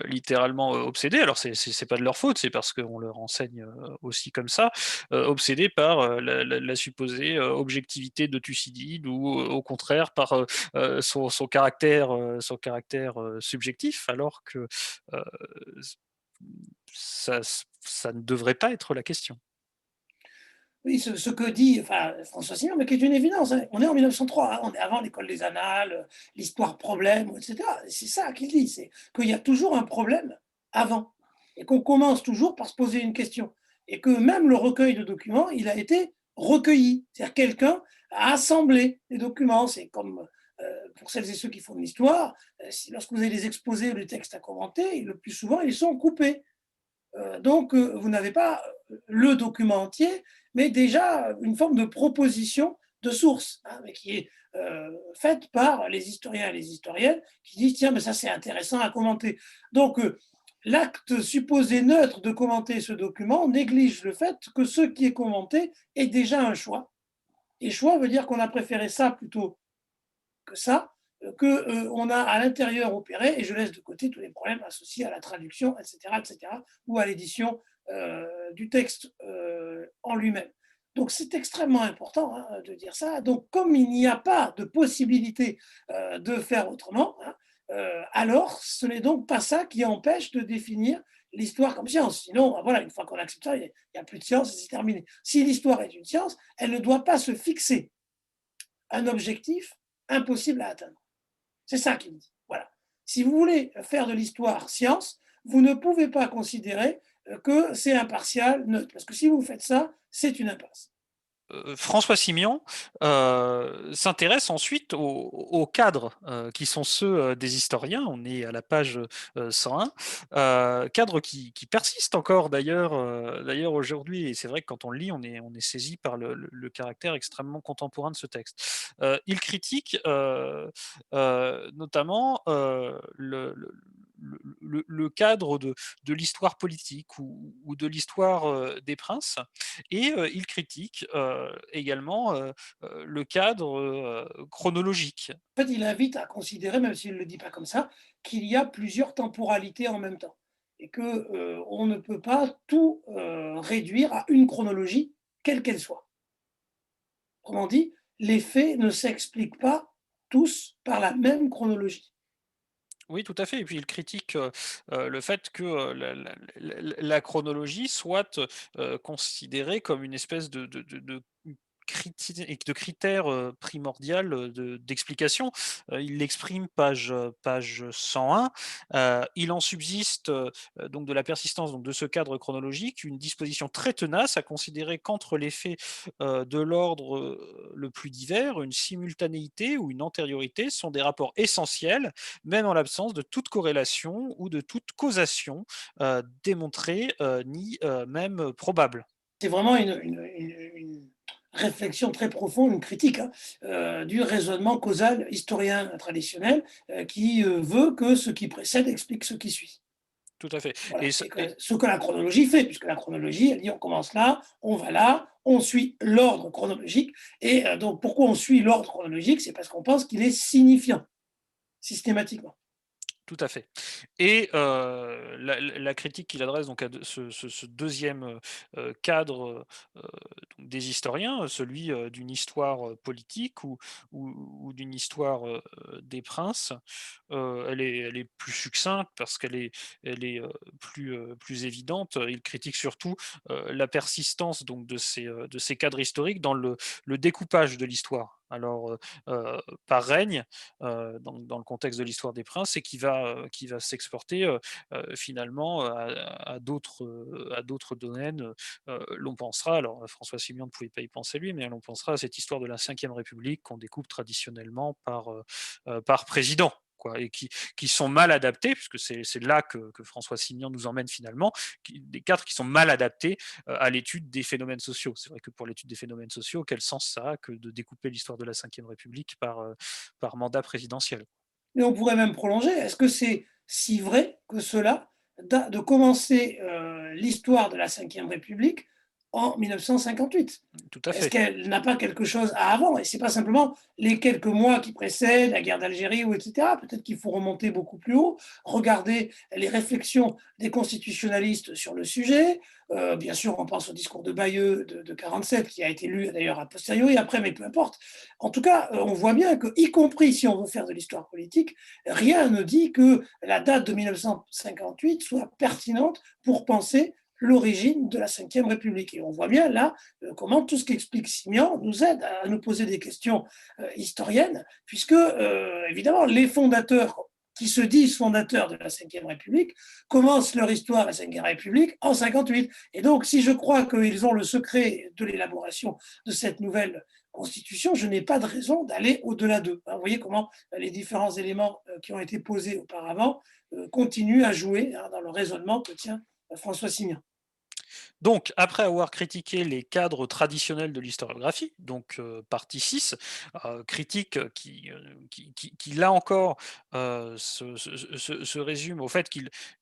littéralement, obsédés. Alors c'est pas de leur faute, c'est parce qu'on leur enseigne, aussi comme ça, obsédés par, la supposée, objectivité de Thucydide ou, au contraire par, son caractère, subjectif alors que, heu, ça ne devrait pas être la question. Oui, ce que dit, enfin, François Simon, mais qui est une évidence, hein. On est en 1903, hein, on est avant l'école des annales, l'histoire problème, et cetera. C'est ça qu'il dit, c'est qu'il y a toujours un problème avant et qu'on commence toujours par se poser une question et que même le recueil de documents, il a été recueilli. C'est-à-dire quelqu'un a assemblé les documents. C'est comme, pour celles et ceux qui font de l'histoire, si lorsque vous avez des exposés ou des textes à commenter, le plus souvent, ils sont coupés. Donc, vous n'avez pas le document entier, mais déjà une forme de proposition de source, hein, mais qui est faite par les historiens et les historiennes qui disent: tiens, mais ça c'est intéressant à commenter. Donc, l'acte supposé neutre de commenter ce document néglige le fait que ce qui est commenté est déjà un choix. Et choix veut dire qu'on a préféré ça plutôt que ça, que on a à l'intérieur opéré, et je laisse de côté tous les problèmes associés à la traduction, et cetera, ou à l'édition du texte en lui-même. Donc c'est extrêmement important, hein, de dire ça. Donc comme il n'y a pas de possibilité de faire autrement, hein, alors ce n'est donc pas ça qui empêche de définir l'histoire comme science. Sinon, voilà, une fois qu'on accepte ça, il n'y a plus de science et c'est terminé. Si l'histoire est une science, elle ne doit pas se fixer un objectif impossible à atteindre. C'est ça qu'il me dit. Voilà. Si vous voulez faire de l'histoire science, vous ne pouvez pas considérer que c'est impartial, neutre. Parce que si vous faites ça, c'est une impasse. François Simian, s'intéresse ensuite aux cadres, qui sont ceux, des historiens. On est à la page, 101, cadres qui persistent encore d'ailleurs aujourd'hui, et c'est vrai que quand on le lit, on est saisi par le caractère extrêmement contemporain de ce texte. Il critique, notamment, le cadre de l'histoire politique ou de l'histoire, des princes, et il critique, également, le cadre, chronologique. En fait, il invite à considérer, même s'il ne le dit pas comme ça, qu'il y a plusieurs temporalités en même temps. Et que on ne peut pas tout réduire à une chronologie, quelle qu'elle soit. Autrement dit, les faits ne s'expliquent pas tous par la même chronologie. Oui, tout à fait, et puis il critique, le fait que, la chronologie soit, considérée comme une espèce de critère, primordial, d'explication. Il l'exprime page 101. Il en subsiste, donc de la persistance donc de ce cadre chronologique, une disposition très tenace à considérer qu'entre les faits, de l'ordre, le plus divers, une simultanéité ou une antériorité sont des rapports essentiels, même en l'absence de toute corrélation ou de toute causation, démontrée, ni, même probable. C'est vraiment une réflexion très profonde, une critique, hein, du raisonnement causal historien traditionnel, qui veut que ce qui précède explique ce qui suit. Tout à fait, Voilà, et ce et que ce que la chronologie fait, puisque la chronologie, elle dit on commence là, on suit l'ordre chronologique, et donc pourquoi on suit l'ordre chronologique? C'est parce qu'on pense qu'il est signifiant, systématiquement. Tout à fait. Et la critique qu'il adresse donc à ce 2e, cadre, donc des historiens, celui, d'une histoire, politique ou d'une histoire, des princes, elle est plus succincte parce qu'elle est plus évidente. Il critique surtout, la persistance donc de ces cadres historiques dans le découpage de l'histoire. Alors, par règne, dans le contexte de l'histoire des princes et qui va s'exporter finalement à d'autres domaines. L'on pensera, alors François Simion ne pouvait pas y penser lui, mais l'on pensera à cette histoire de la Ve République qu'on découpe traditionnellement par président. Quoi, et qui sont mal adaptés, puisque c'est là que François Simion nous emmène finalement, des cadres qui sont mal adaptés à l'étude des phénomènes sociaux. C'est vrai que pour l'étude des phénomènes sociaux, quel sens ça a que de découper l'histoire de la Ve République par mandat présidentiel. Et on pourrait même prolonger. Est-ce que c'est si vrai que cela de commencer l'histoire de la Ve République en 1958? Tout à Est-ce fait. qu'elle n'a pas quelque chose à avant? Et c'est pas simplement les quelques mois qui précèdent la guerre d'Algérie ou etc. Peut-être qu'il faut remonter beaucoup plus haut, regarder les réflexions des constitutionnalistes sur le sujet. Bien sûr, on pense au discours de Bayeux de 47, qui a été lu d'ailleurs a posteriori après, mais peu importe. En tout cas, on voit bien que, y compris si on veut faire de l'histoire politique, rien ne dit que la date de 1958 soit pertinente pour penser l'origine de la Ve République. Et on voit bien là comment tout ce qu'explique Simian nous aide à nous poser des questions historiennes, puisque évidemment les fondateurs qui se disent fondateurs de la Ve République commencent leur histoire de la Ve République en 58. Et donc, si je crois qu'ils ont le secret de l'élaboration de cette nouvelle constitution, je n'ai pas de raison d'aller au-delà d'eux. Vous voyez comment les différents éléments qui ont été posés auparavant continuent à jouer dans le raisonnement que tient François Simian. Donc, après avoir critiqué les cadres traditionnels de l'historiographie, donc partie 6, critique qui là encore se résume au fait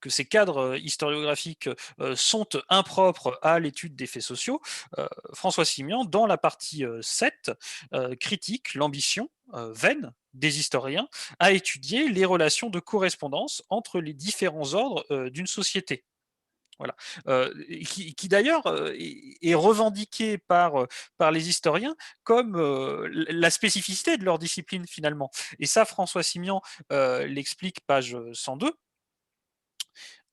que ces cadres historiographiques sont impropres à l'étude des faits sociaux. François Simian, dans la partie 7, critique l'ambition vaine des historiens à étudier les relations de correspondance entre les différents ordres d'une société. Voilà, qui d'ailleurs, est revendiqué par les historiens comme, la spécificité de leur discipline finalement. Et ça, François Simian, l'explique page 102.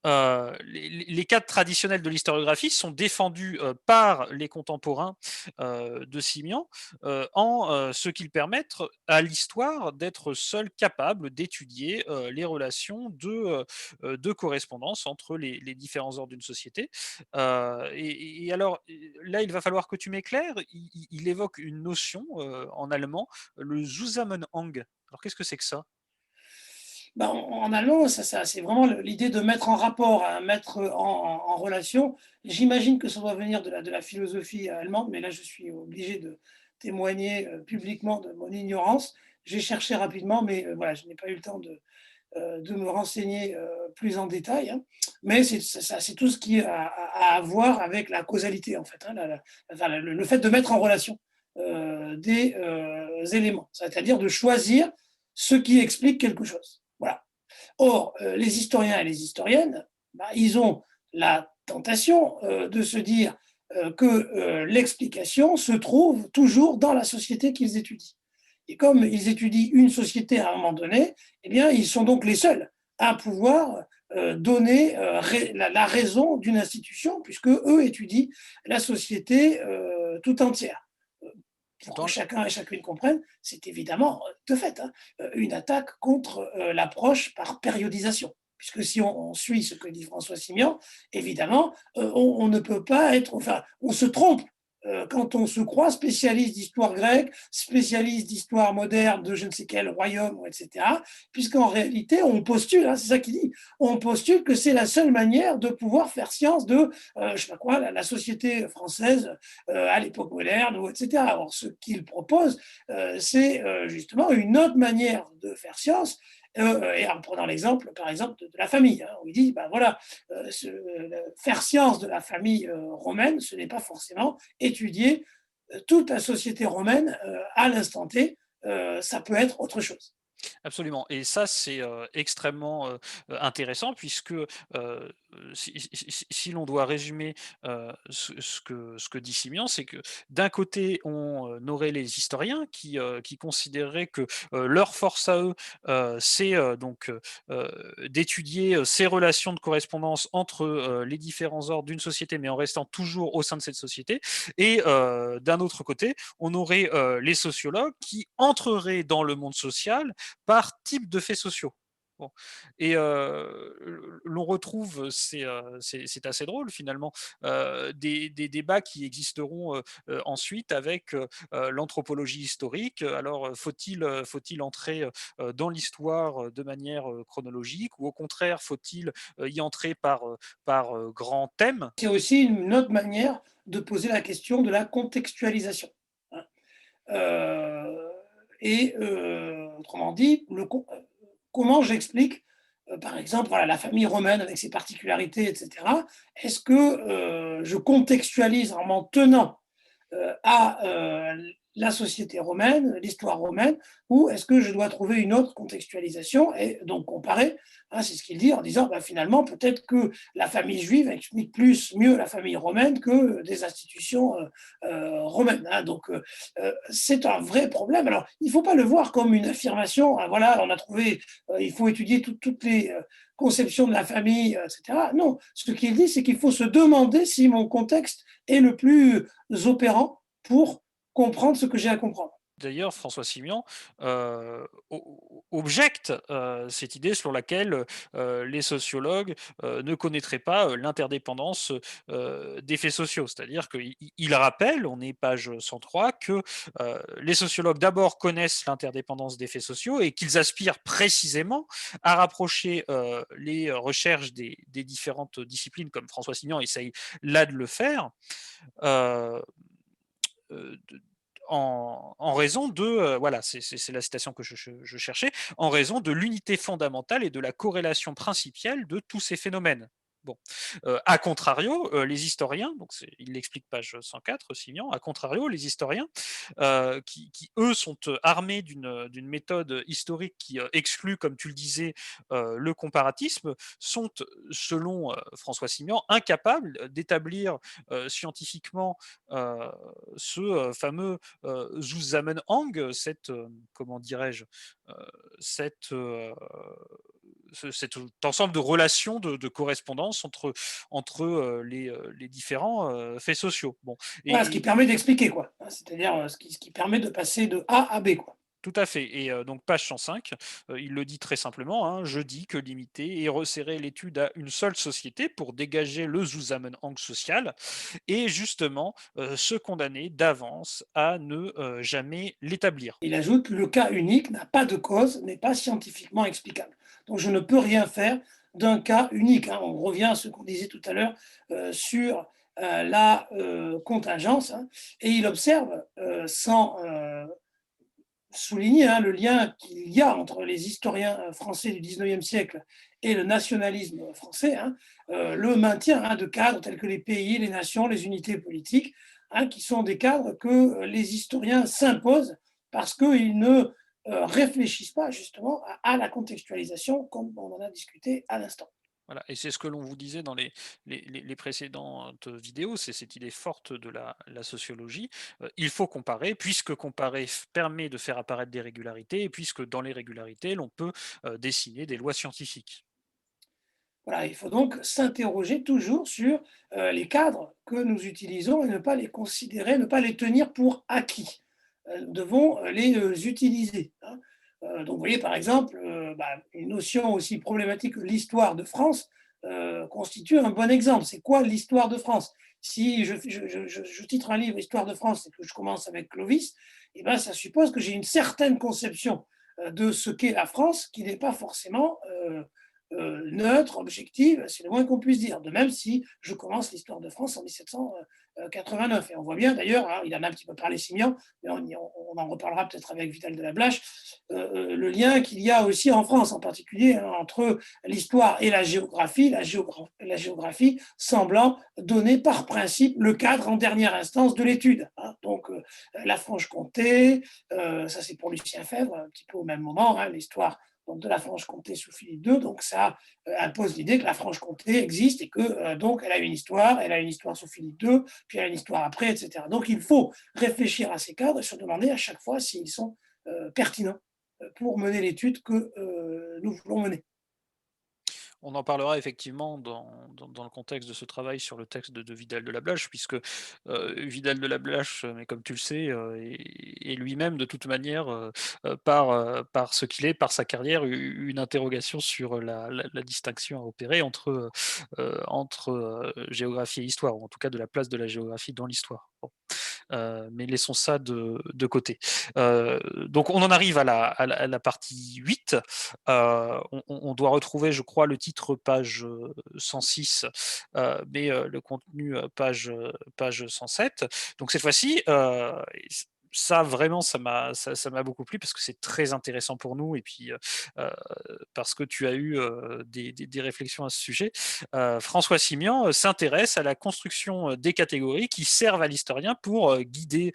Les cadres traditionnels de l'historiographie sont défendus par les contemporains de Simian en ce qu'ils permettent à l'histoire d'être seule capable d'étudier les relations de correspondance entre les différents ordres d'une société. Et alors, là, il va falloir que tu m'éclaires. Il évoque une notion en allemand, le Zusammenhang. Alors, qu'est-ce que c'est que ça? Ben, en allemand, c'est vraiment l'idée de mettre en rapport, hein, mettre en relation. J'imagine que ça doit venir de la philosophie allemande, mais là, je suis obligé de témoigner publiquement de mon ignorance. J'ai cherché rapidement, mais voilà, je n'ai pas eu le temps de me renseigner plus en détail, hein. Mais c'est tout ce qui a à voir avec la causalité, en fait, hein, enfin, le fait de mettre en relation des éléments, c'est-à-dire de choisir ce qui explique quelque chose. Voilà. Or, les historiens et les historiennes, bah, ils ont la tentation de se dire que l'explication se trouve toujours dans la société qu'ils étudient. Et comme ils étudient une société à un moment donné, eh bien, ils sont donc les seuls à pouvoir donner la raison d'une institution, puisque eux étudient la société tout entière. Pour que Dans chacun et chacune comprenne, c'est évidemment, de fait, hein, une attaque contre l'approche par périodisation. Puisque si on suit ce que dit François Simian, évidemment, on ne peut pas être, enfin, on se trompe quand on se croit spécialiste d'histoire grecque, spécialiste d'histoire moderne de je ne sais quel royaume, etc., puisqu'en réalité, on postule, hein, c'est ça qu'il dit, on postule que c'est la seule manière de pouvoir faire science de, je sais pas quoi, la société française à l'époque moderne, ou etc. Alors, ce qu'il propose, c'est justement une autre manière de faire science, et en prenant l'exemple, par exemple, de la famille, hein, où il dit, ben voilà, faire science de la famille romaine, ce n'est pas forcément étudier toute la société romaine à l'instant T, ça peut être autre chose. Absolument, et ça, c'est, extrêmement, intéressant puisque, si l'on doit résumer, ce que dit Simian, c'est que d'un côté, on, aurait les historiens qui considéraient que, leur force à eux, c'est, d'étudier, ces relations de correspondance entre, les différents ordres d'une société, mais en restant toujours au sein de cette société, et d'un autre côté, on aurait, les sociologues qui entreraient dans le monde social par type de faits sociaux. Bon, et l'on retrouve, c'est assez drôle finalement, des débats qui existeront, ensuite avec, l'anthropologie historique. Alors, faut-il entrer, dans l'histoire, de manière, chronologique, ou au contraire faut-il, y entrer par grands thèmes? C'est aussi une autre manière de poser la question de la contextualisation, hein. Heu Autrement dit, comment j'explique, par exemple, voilà, la famille romaine avec ses particularités et cetera. Est-ce que, je contextualise en m'en tenant à la société romaine, l'histoire romaine, ou est-ce que je dois trouver une autre contextualisation et donc comparer, hein, c'est ce qu'il dit en disant bah, finalement peut-être que la famille juive explique mieux la famille romaine que des institutions romaines, hein. Donc c'est un vrai problème. Alors il ne faut pas le voir comme une affirmation, hein, voilà, on a trouvé, il faut étudier toutes les conceptions de la famille, etc. Non, ce qu'il dit, c'est qu'il faut se demander si mon contexte est le plus opérants pour comprendre ce que j'ai à comprendre. D'ailleurs, François Simian, objecte, cette idée selon laquelle, les sociologues, ne connaîtraient pas, l'interdépendance, des faits sociaux. C'est-à-dire qu'il rappelle, on est page 103, que, les sociologues d'abord connaissent l'interdépendance des faits sociaux et qu'ils aspirent précisément à rapprocher, les recherches des différentes disciplines, comme François Simian essaye là de le faire, heu de en raison de, voilà, c'est la citation que je cherchais, en raison de l'unité fondamentale et de la corrélation principielle de tous ces phénomènes. Bon, à contrario, les historiens, donc il l'explique page 104, Simian, à contrario, les historiens, qui eux sont, armés d'une méthode historique qui, exclut, comme tu le disais, le comparatisme, sont, selon, François Simian, incapables d'établir, scientifiquement, heu, ce, fameux, Zusammenhang, cette, comment dirais-je? Heu, cette, cet ensemble de relations de correspondance entre, les différents, faits sociaux. Bon, Voilà, ce qui et permet d'expliquer quoi, hein, c'est-à-dire, ce qui permet de passer de A à B quoi. tout à fait, et donc page 105, il le dit très simplement, hein: «Je dis que limiter et resserrer l'étude à une seule société pour dégager le Zusammenhang social et justement, se condamner d'avance à ne, jamais l'établir». Il ajoute: «Le cas unique n'a pas de cause, n'est pas scientifiquement explicable». Donc je ne peux rien faire d'un cas unique, hein. On revient à ce qu'on disait tout à l'heure, sur, la, contingence, hein, et il observe, sans, souligner, hein, le lien qu'il y a entre les historiens français du 19e siècle et le nationalisme français, hein, le maintien, hein, de cadres tels que les pays, les nations, les unités politiques, hein, qui sont des cadres que les historiens s'imposent parce qu'ils ne réfléchissent pas justement à la contextualisation comme on en a discuté à l'instant. Voilà, et c'est ce que l'on vous disait dans les précédentes vidéos, c'est cette idée forte de la sociologie. Il faut comparer, puisque comparer permet de faire apparaître des régularités, et puisque dans les régularités, l'on peut dessiner des lois scientifiques. Voilà, il faut donc s'interroger toujours sur les cadres que nous utilisons et ne pas les considérer, ne pas les tenir pour acquis. Nous devons les utiliser, hein. Donc, vous voyez, par exemple, bah, une notion aussi problématique que l'histoire de France constitue un bon exemple. C'est quoi l'histoire de France? Si je titre un livre Histoire de France et que je commence avec Clovis, eh ben, ça suppose que j'ai une certaine conception de ce qu'est la France qui n'est pas forcément neutre, objective, c'est le moins qu'on puisse dire. De même si je commence l'histoire de France en 1789. Et on voit bien d'ailleurs, hein, il en a un petit peu parlé Simian, mais on en reparlera peut-être avec Vital de la Blache, le lien qu'il y a aussi en France, en particulier, hein, entre l'histoire et la géographie semblant donner par principe le cadre en dernière instance de l'étude, hein. Donc, la Franche-Comté, ça c'est pour Lucien Febvre, un petit peu au même moment, hein, l'histoire donc, de la Franche-Comté sous Philippe II. Donc, ça impose l'idée que la Franche-Comté existe et que donc elle a une histoire sous Philippe II, puis elle a une histoire après, etc. Donc, il faut réfléchir à ces cadres et se demander à chaque fois s'ils sont pertinents pour mener l'étude que nous voulons mener. On en parlera effectivement dans le contexte de ce travail sur le texte de Vidal de la Blache, puisque Vidal de la Blache, mais comme tu le sais, est lui-même de toute manière, par ce qu'il est, par sa carrière, une interrogation sur la distinction à opérer entre géographie et histoire, ou en tout cas de la place de la géographie dans l'histoire. Bon. Mais laissons ça de côté. Donc on en arrive à la partie 8. On doit retrouver, je crois, le titre page 106, mais le contenu page 107. Donc cette fois-ci, ça vraiment, ça m'a beaucoup plu parce que c'est très intéressant pour nous et puis parce que tu as eu des réflexions à ce sujet. François Simian s'intéresse à la construction des catégories qui servent à l'historien pour guider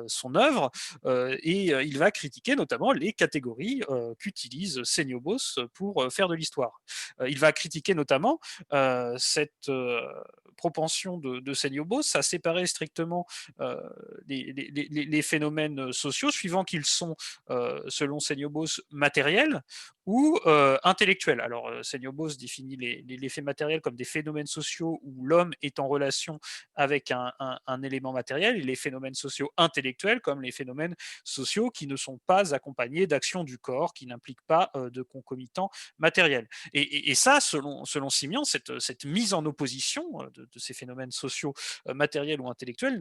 son œuvre et il va critiquer notamment les catégories qu'utilise Seniobos pour faire de l'histoire. Il va critiquer notamment cette propension de Seniobos à séparer strictement les phénomènes sociaux suivant qu'ils sont, selon Seniobos, matériels ou intellectuels. Alors, Seniobos définit les faits matériels comme des phénomènes sociaux où l'homme est en relation avec un élément matériel et les phénomènes sociaux intellectuels comme les phénomènes sociaux qui ne sont pas accompagnés d'actions du corps, qui n'impliquent pas de concomitants matériels. Et ça, selon Simian, cette mise en opposition de ces phénomènes sociaux matériels ou intellectuels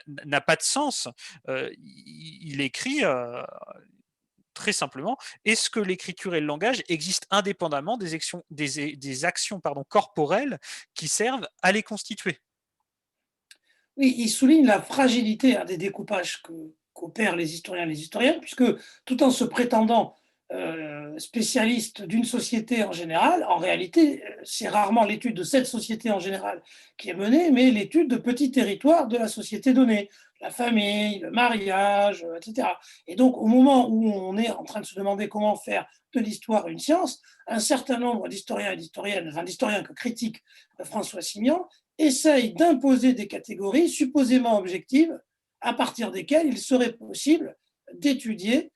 n'a pas de sens. Il écrit très simplement, est-ce que l'écriture et le langage existent indépendamment des actions corporelles qui servent à les constituer? Oui, il souligne la fragilité, hein, des découpages qu'opèrent les historiens et les historiennes, puisque tout en se prétendant spécialistes d'une société en général, en réalité, c'est rarement l'étude de cette société en général qui est menée, mais l'étude de petits territoires de la société donnée, la famille, le mariage, etc. Et donc, au moment où on est en train de se demander comment faire de l'histoire une science, un certain nombre d'historiens et d'historiennes, enfin d'historiens que critique François Simian, essaye d'imposer des catégories supposément objectives à partir desquelles il serait possible d'étudier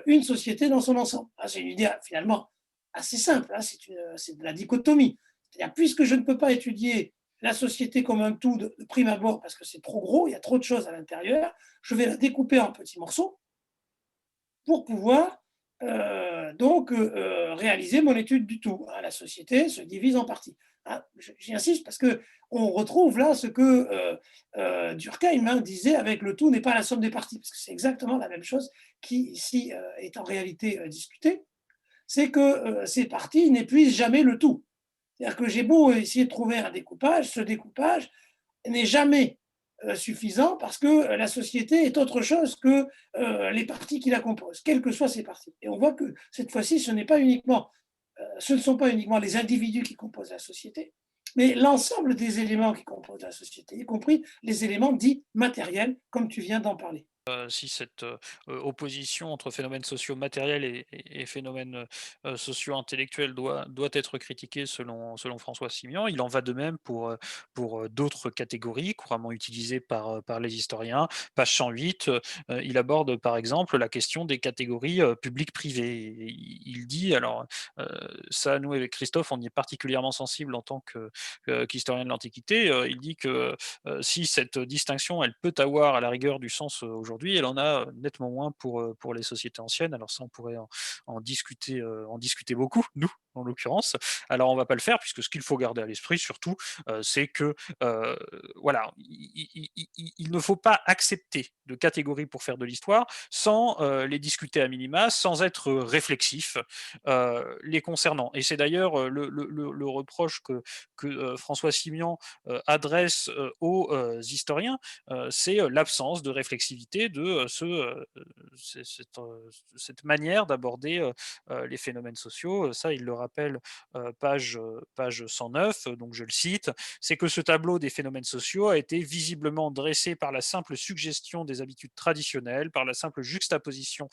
une société dans son ensemble. Ah, c'est une idée finalement assez simple, hein, c'est de la dichotomie. C'est-à-dire, puisque je ne peux pas étudier la société comme un tout de prime abord parce que c'est trop gros, il y a trop de choses à l'intérieur, je vais la découper en petits morceaux pour pouvoir donc réaliser mon étude du tout, hein. La société se divise en parties, hein. J'y insiste parce que on retrouve là ce que Durkheim, hein, disait avec le tout n'est pas la somme des parties, parce que c'est exactement la même chose qui ici est en réalité discutée, c'est que ces parties n'épuisent jamais le tout. C'est-à-dire que j'ai beau essayer de trouver un découpage, ce découpage n'est jamais suffisant parce que la société est autre chose que les parties qui la composent, quelles que soient ces parties. Et on voit que cette fois-ci, ce ne sont pas uniquement les individus qui composent la société, mais l'ensemble des éléments qui composent la société, y compris les éléments dits matériels, comme tu viens d'en parler. Si cette opposition entre phénomènes sociaux matériels et phénomènes sociaux intellectuels doit être critiquée selon François Simian. Il en va de même pour d'autres catégories couramment utilisées par les historiens. Page 108, il aborde par exemple la question des catégories publiques-privées. Il dit, alors ça, nous avec Christophe, on y est particulièrement sensible en tant qu'historien de l'Antiquité. Il dit que si cette distinction, elle peut avoir à la rigueur du sens aujourd'hui, elle en a nettement moins pour les sociétés anciennes. Alors ça, on pourrait en discuter beaucoup, nous, en l'occurrence. Alors on va pas le faire, puisque ce qu'il faut garder à l'esprit surtout, c'est que voilà, il ne faut pas accepter de catégories pour faire de l'histoire sans les discuter à minima, sans être réflexif les concernant. Et c'est d'ailleurs le reproche que François Simian adresse aux historiens, c'est l'absence de réflexivité discuter de cette manière d'aborder les phénomènes sociaux. Ça, il le rappelle, page 109, donc je le cite, c'est que ce tableau des phénomènes sociaux a été visiblement dressé par la simple suggestion des habitudes traditionnelles, par la simple juxtaposition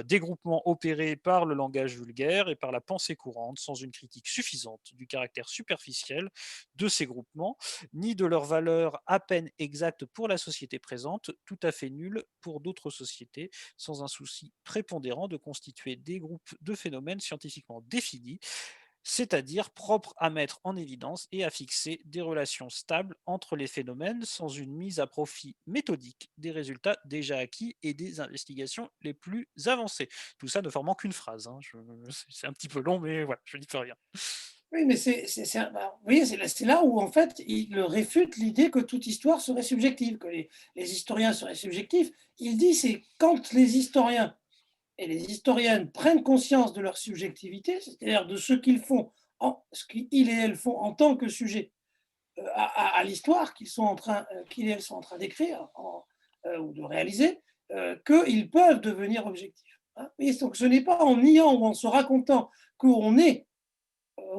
des groupements opérés par le langage vulgaire et par la pensée courante, sans une critique suffisante du caractère superficiel de ces groupements, ni de leur valeur à peine exacte pour la société présente, tout à fait nulle pour d'autres sociétés, sans un souci prépondérant de constituer des groupes de phénomènes scientifiquement définis, c'est-à-dire propres à mettre en évidence et à fixer des relations stables entre les phénomènes sans une mise à profit méthodique des résultats déjà acquis et des investigations les plus avancées. Tout ça ne formant qu'une phrase, hein. C'est un petit peu long, mais voilà, je n'y peux rien. Oui, mais vous voyez, c'est là où en fait il réfute l'idée que toute histoire serait subjective, que les historiens seraient subjectifs. Il dit c'est quand les historiens et les historiennes prennent conscience de leur subjectivité, c'est-à-dire de ce qu'ils font, ce qu'ils et elles font en tant que sujet à l'histoire qu'ils et elles sont en train d'écrire ou de réaliser, qu'ils peuvent devenir objectifs. Hein. Et donc ce n'est pas en niant ou en se racontant qu'on est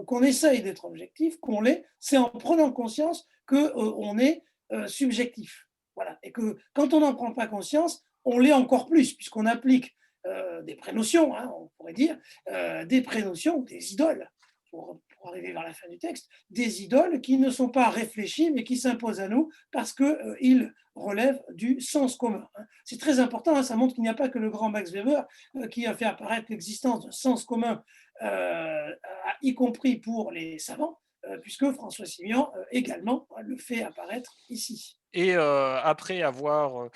qu'on essaye d'être objectif, qu'on l'est, c'est en prenant conscience qu'on est subjectif. Voilà. Et que quand on n'en prend pas conscience, on l'est encore plus, puisqu'on applique des prénotions, hein, on pourrait dire, des prénotions, des idoles, pour arriver vers la fin du texte, des idoles qui ne sont pas réfléchies, mais qui s'imposent à nous parce qu'ils relèvent du sens commun. Hein. C'est très important, hein, ça montre qu'il n'y a pas que le grand Max Weber qui a fait apparaître l'existence d'un sens commun y compris pour les savants, puisque François Simian également le fait apparaître ici. Et après avoir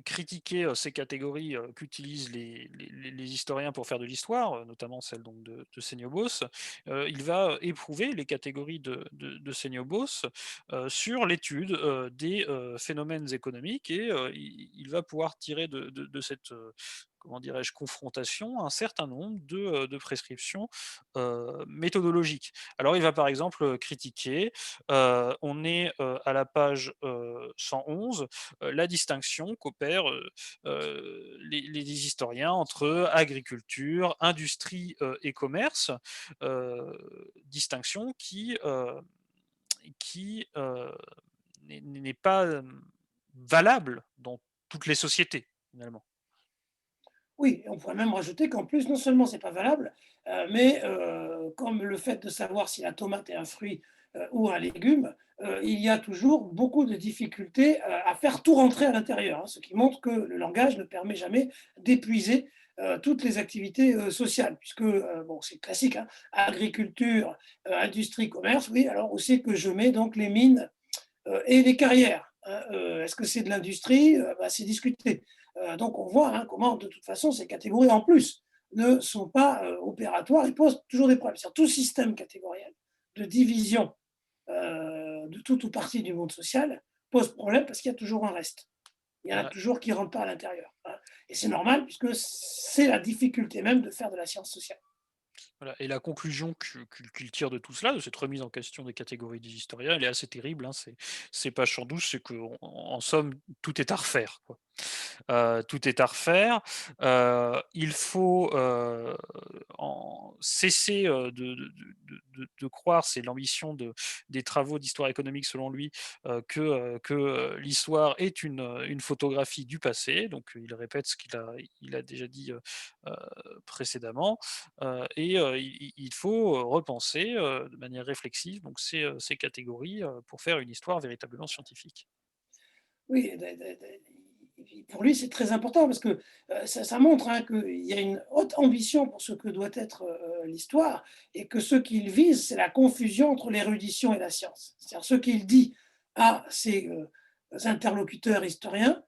critiqué ces catégories qu'utilisent les historiens pour faire de l'histoire, notamment celle donc de Seniobos, il va éprouver les catégories de Seniobos sur l'étude des phénomènes économiques et il va pouvoir tirer de cette comment dirais-je, confrontation, un certain nombre de prescriptions méthodologiques. Alors il va par exemple critiquer on est à la page 111, la distinction qu'opèrent les historiens entre agriculture, industrie et commerce, distinction qui n'est pas valable dans toutes les sociétés, finalement. Oui, on pourrait même rajouter qu'en plus, non seulement c'est pas valable, mais comme le fait de savoir si la tomate est un fruit ou un légume, il y a toujours beaucoup de difficultés à faire tout rentrer à l'intérieur, hein, ce qui montre que le langage ne permet jamais d'épuiser toutes les activités sociales, puisque, bon, c'est classique, hein, agriculture, industrie, commerce, oui, alors où c'est que je mets donc les mines et les carrières. Hein, est-ce que c'est de l'industrie? Bah, c'est discuté. Donc on voit hein, comment, de toute façon, ces catégories en plus ne sont pas opératoires et posent toujours des problèmes. C'est-à-dire tout système catégoriel de division de toute ou partie du monde social pose problème parce qu'il y a toujours un reste. Il y en a Voilà. toujours qui ne rentrent pas à l'intérieur. Hein. Et c'est normal puisque c'est la difficulté même de faire de la science sociale. Voilà, et la conclusion qu'il tire de tout cela, de cette remise en question des catégories des historiens, elle est assez terrible, hein, c'est page 112, c'est qu'en en somme, tout est à refaire, quoi. Tout est à refaire. Il faut, en cesser, de croire, c'est l'ambition des travaux d'histoire économique selon lui, que l'histoire est une photographie du passé. Donc, il répète ce qu'il a déjà dit, précédemment. Et il faut repenser de manière réflexive donc ces catégories pour faire une histoire véritablement scientifique. Oui, pour lui, c'est très important parce que ça montre hein, qu'il y a une haute ambition pour ce que doit être l'histoire et que ce qu'il vise, c'est la confusion entre l'érudition et la science. C'est-à-dire ce qu'il dit à ses interlocuteurs historiens,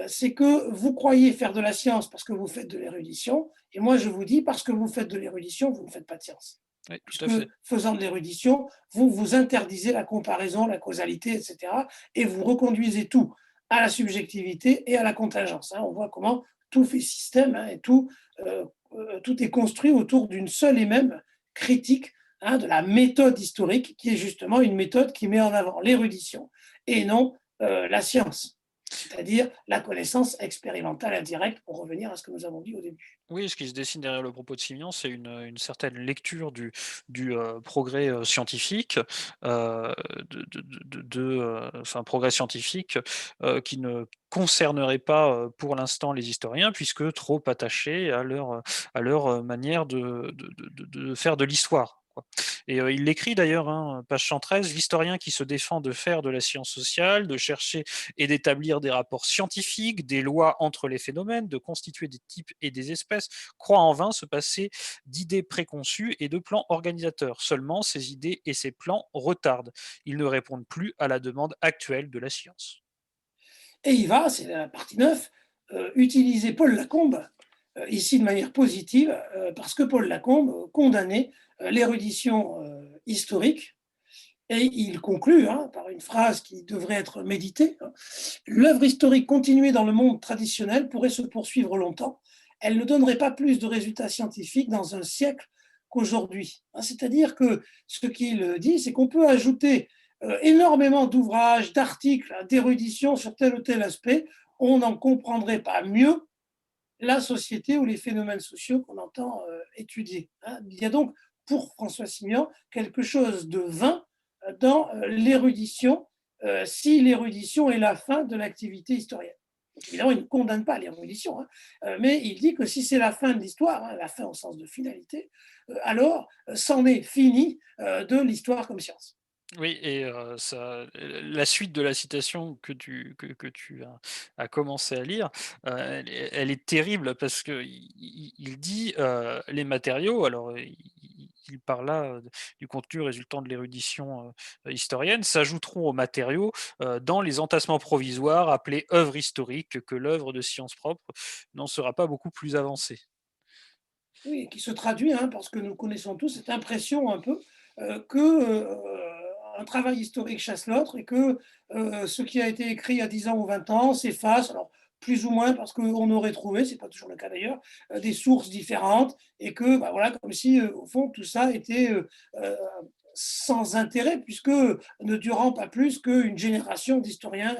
c'est que vous croyez faire de la science parce que vous faites de l'érudition, et moi je vous dis parce que vous faites de l'érudition, vous ne faites pas de science. Oui, tout à Puisque fait. faisant de l'érudition, vous vous interdisez la comparaison, la causalité, etc. Et vous reconduisez tout à la subjectivité et à la contingence. Hein. On voit comment tout fait système hein, et tout est construit autour d'une seule et même critique hein, de la méthode historique, qui est justement une méthode qui met en avant l'érudition et non la science. c'est-à-dire la connaissance expérimentale indirecte, pour revenir à ce que nous avons dit au début. Oui, ce qui se dessine derrière le propos de Simian, c'est une certaine lecture du progrès, scientifique, enfin progrès scientifique, qui ne concernerait pas, pour l'instant les historiens puisque trop attachés à leur, manière de faire de l'histoire, quoi. Et il l'écrit d'ailleurs, hein, page 113: «L'historien qui se défend de faire de la science sociale, de chercher et d'établir des rapports scientifiques, des lois entre les phénomènes, de constituer des types et des espèces, croit en vain se passer d'idées préconçues et de plans organisateurs. Seulement, ces idées et ces plans retardent. Ils ne répondent plus à la demande actuelle de la science.» Et il va, c'est la partie 9, utiliser Paul Lacombe, ici de manière positive, parce que Paul Lacombe condamnait l'érudition historique, et il conclut par une phrase qui devrait être méditée, hein: l'œuvre historique continuée dans le monde traditionnel pourrait se poursuivre longtemps. Elle ne donnerait pas plus de résultats scientifiques dans un siècle qu'aujourd'hui. C'est-à-dire que ce qu'il dit, c'est qu'on peut ajouter énormément d'ouvrages, d'articles, d'érudition sur tel ou tel aspect. On n'en comprendrait pas mieux la société ou les phénomènes sociaux qu'on entend étudier. Il y a donc, pour François Simian, quelque chose de vain dans l'érudition, si l'érudition est la fin de l'activité historienne. Donc, évidemment, il ne condamne pas l'érudition, mais il dit que si c'est la fin de l'histoire, la fin au sens de finalité, alors c'en est fini de l'histoire comme science. Oui, et ça, la suite de la citation que tu as commencé à lire, elle est terrible parce qu'il dit, les matériaux, alors, il parle là, du contenu résultant de l'érudition, historienne, s'ajouteront aux matériaux, dans les entassements provisoires appelés œuvres historiques, que l'œuvre de science propre n'en sera pas beaucoup plus avancée. Oui, qui se traduit, parce que nous connaissons tous cette impression un peu que un travail historique chasse l'autre et que ce qui a été écrit il y a 10 ans ou 20 ans s'efface, alors plus ou moins parce qu'on aurait trouvé, c'est pas toujours le cas d'ailleurs, des sources différentes et que, bah, voilà, comme si au fond tout ça était euh, sans intérêt puisque ne durant pas plus qu'une génération d'historiens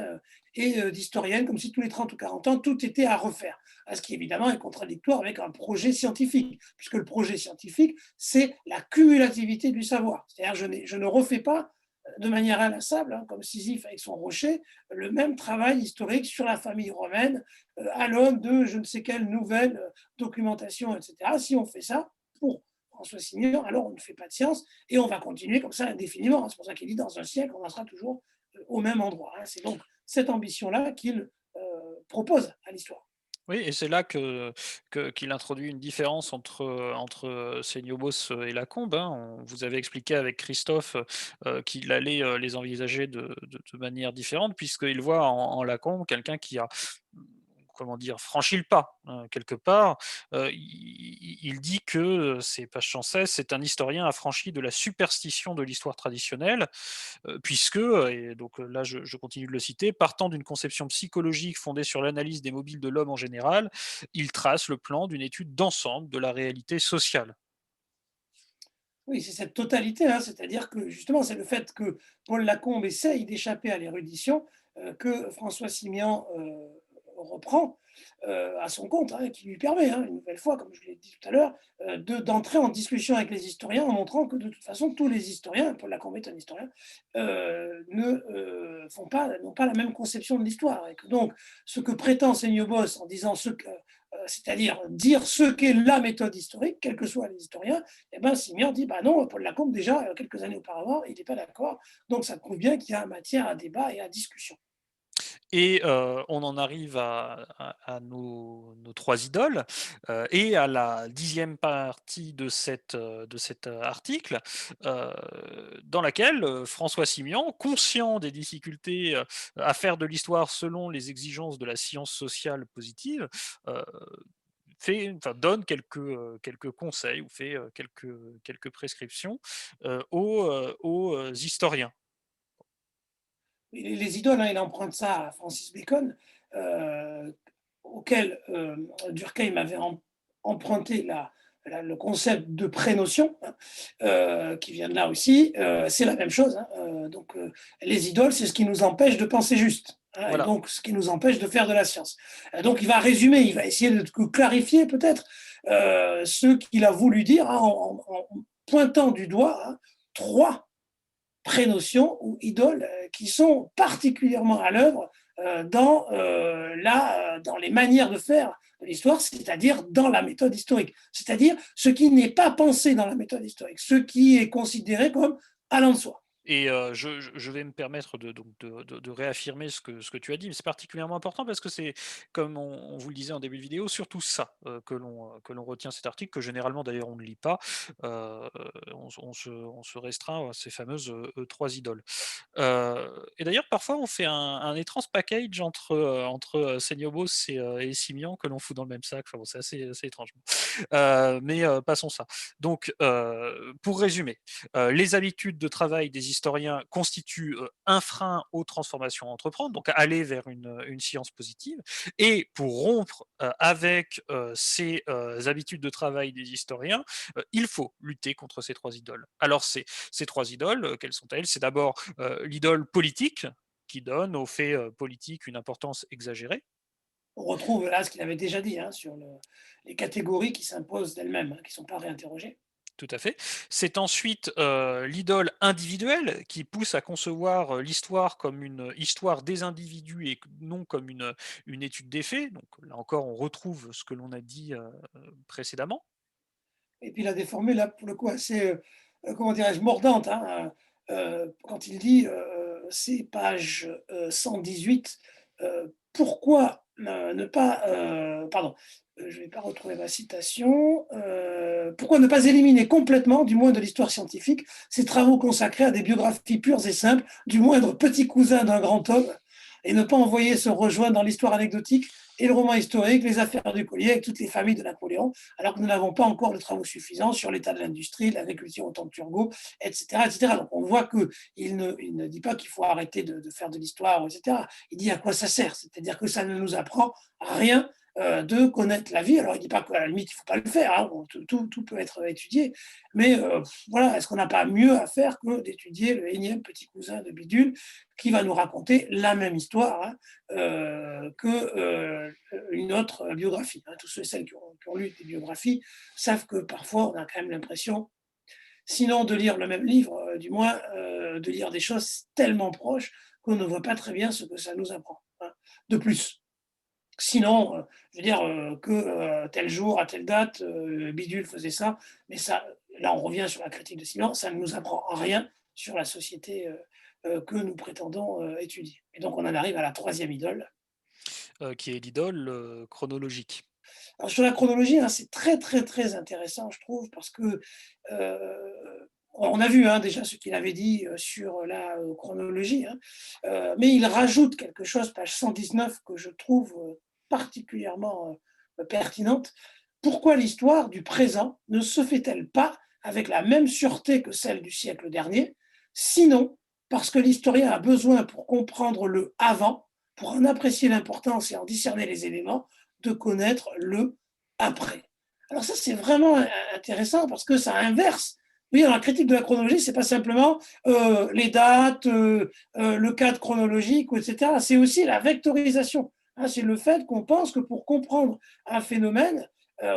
et d'historiennes, comme si tous les 30 ou 40 ans tout était à refaire. Ce qui évidemment est contradictoire avec un projet scientifique, puisque le projet scientifique, c'est la cumulativité du savoir. C'est-à-dire, je ne refais pas de manière inlassable, comme Sisyphe avec son rocher, le même travail historique sur la famille romaine à l'aune de je ne sais quelle nouvelle documentation, etc. Si on fait ça pour François Simian, alors on ne fait pas de science et on va continuer comme ça indéfiniment. C'est pour ça qu'il dit dans un siècle, on en sera toujours au même endroit. C'est donc cette ambition-là qu'il propose à l'histoire. Oui, et c'est là qu'il introduit une différence entre Seignobos et Lacombe, hein. On vous avait expliqué avec Christophe, qu'il allait, les envisager de manière différente puisqu'il voit en Lacombe quelqu'un qui a, mmh, comment dire? Franchi le pas, quelque part. Il dit que, c'est page 116, c'est un historien affranchi de la superstition de l'histoire traditionnelle. Puisque, et donc là je continue de le citer, partant d'une conception psychologique fondée sur l'analyse des mobiles de l'homme en général, il trace le plan d'une étude d'ensemble de la réalité sociale. Oui, c'est cette totalité, c'est-à-dire que justement, c'est le fait que Paul Lacombe essaye d'échapper à l'érudition que François Simian reprend à son compte, qui lui permet, une nouvelle fois, comme je l'ai dit tout à l'heure, d'entrer en discussion avec les historiens en montrant que de toute façon, tous les historiens, Paul Lacombe est un historien, n'ont pas la même conception de l'histoire. Et que donc, ce que prétend Seignobos en disant c'est-à-dire dire ce qu'est la méthode historique, quels que soient les historiens, eh ben, Simian dit bah non, Paul Lacombe, déjà, quelques années auparavant, il n'est pas d'accord. Donc, ça prouve bien qu'il y a matière à débat et à discussion. Et on en arrive à nos 3 idoles, et à la 10e partie de cet article, heu, dans laquelle, François Simian, conscient des difficultés, à faire de l'histoire selon les exigences de la science sociale positive, heu, donne quelques conseils ou fait, quelques prescriptions, aux historiens. Les idoles, il emprunte ça à Francis Bacon, auquel Durkheim avait emprunté le concept de prénotion, qui vient de là aussi. C'est la même chose. Donc, les idoles, c'est ce qui nous empêche de penser juste. hein, et Voilà. donc ce qui nous empêche de faire de la science. Donc il va résumer, il va essayer de clarifier peut-être ce qu'il a voulu dire, hein, en pointant du doigt, hein, 3 prénotions ou idoles qui sont particulièrement à l'œuvre dans les manières de faire de l'histoire, c'est-à-dire dans la méthode historique, c'est-à-dire ce qui n'est pas pensé dans la méthode historique, ce qui est considéré comme allant de soi. Et je vais me permettre de réaffirmer ce que tu as dit, mais c'est particulièrement important parce que c'est, comme on vous le disait en début de vidéo, surtout ça, que l'on retient cet article, que généralement d'ailleurs on ne lit pas. Heu, on se restreint à ces fameuses, 3 idoles. Et d'ailleurs parfois on fait un étrange package entre Seignobos et Simian que l'on fout dans le même sac. Enfin bon, c'est assez étrange. Mais passons ça. Donc pour résumer, les habitudes de travail des historiens constituent un frein aux transformations à entreprendre, donc aller vers une science positive. Et pour rompre avec ces habitudes de travail des historiens, il faut lutter contre ces 3 idoles. Alors ces 3 idoles, quelles sont-elles? C'est d'abord l'idole politique, qui donne aux faits politiques une importance exagérée. On retrouve là ce qu'il avait déjà dit, hein, sur les catégories qui s'imposent d'elles-mêmes, hein, qui ne sont pas réinterrogées. Tout à fait. C'est ensuite l'idole individuelle qui pousse à concevoir l'histoire comme une histoire des individus et non comme une étude des faits. Donc là encore, on retrouve ce que l'on a dit précédemment. Et puis il a des formules là, pour le coup, assez, comment dirais-je, mordantes, hein, quand il dit, c'est page 118, pourquoi ne pas, pardon, je ne vais pas retrouver ma citation, pourquoi ne pas éliminer complètement, du moins de l'histoire scientifique, ces travaux consacrés à des biographies pures et simples du moindre petit cousin d'un grand homme, et ne pas envoyer se rejoindre dans l'histoire anecdotique et le roman historique, les affaires du collier avec toutes les familles de Napoléon, alors que nous n'avons pas encore de travaux suffisants sur l'état de l'industrie, l'agriculture au temps de Turgot, etc., etc. Donc on voit qu'il ne dit pas qu'il faut arrêter de faire de l'histoire, etc. Il dit à quoi ça sert, c'est-à-dire que ça ne nous apprend rien de connaître la vie. Alors il ne dit pas qu'à la limite il ne faut pas le faire, hein, tout peut être étudié, mais voilà, est-ce qu'on n'a pas mieux à faire que d'étudier le énième petit cousin de Bidule qui va nous raconter la même histoire, hein, qu'une autre biographie, hein. Tous ceux et celles qui ont lu des biographies savent que parfois on a quand même l'impression, sinon de lire le même livre, du moins de lire des choses tellement proches qu'on ne voit pas très bien ce que ça nous apprend, hein, de plus. Sinon, je veux dire que tel jour, à telle date, Bidule faisait ça, mais ça, là on revient sur la critique de Sinan, ça ne nous apprend rien sur la société que nous prétendons étudier. Et donc on en arrive à la troisième idole. Qui est l'idole chronologique. Alors sur la chronologie, hein, c'est très, très, très intéressant, je trouve, parce que on a vu, hein, déjà ce qu'il avait dit sur la chronologie, hein, mais il rajoute quelque chose, page 119, que je trouve particulièrement pertinente. Pourquoi l'histoire du présent ne se fait-elle pas avec la même sûreté que celle du siècle dernier? Sinon, parce que l'historien a besoin, pour comprendre le avant, pour en apprécier l'importance et en discerner les éléments, de connaître le après. Alors ça, c'est vraiment intéressant parce que ça inverse. Oui, dans la critique de la chronologie, c'est pas simplement les dates, le cadre chronologique, etc. C'est aussi la vectorisation, hein. C'est le fait qu'on pense que pour comprendre un phénomène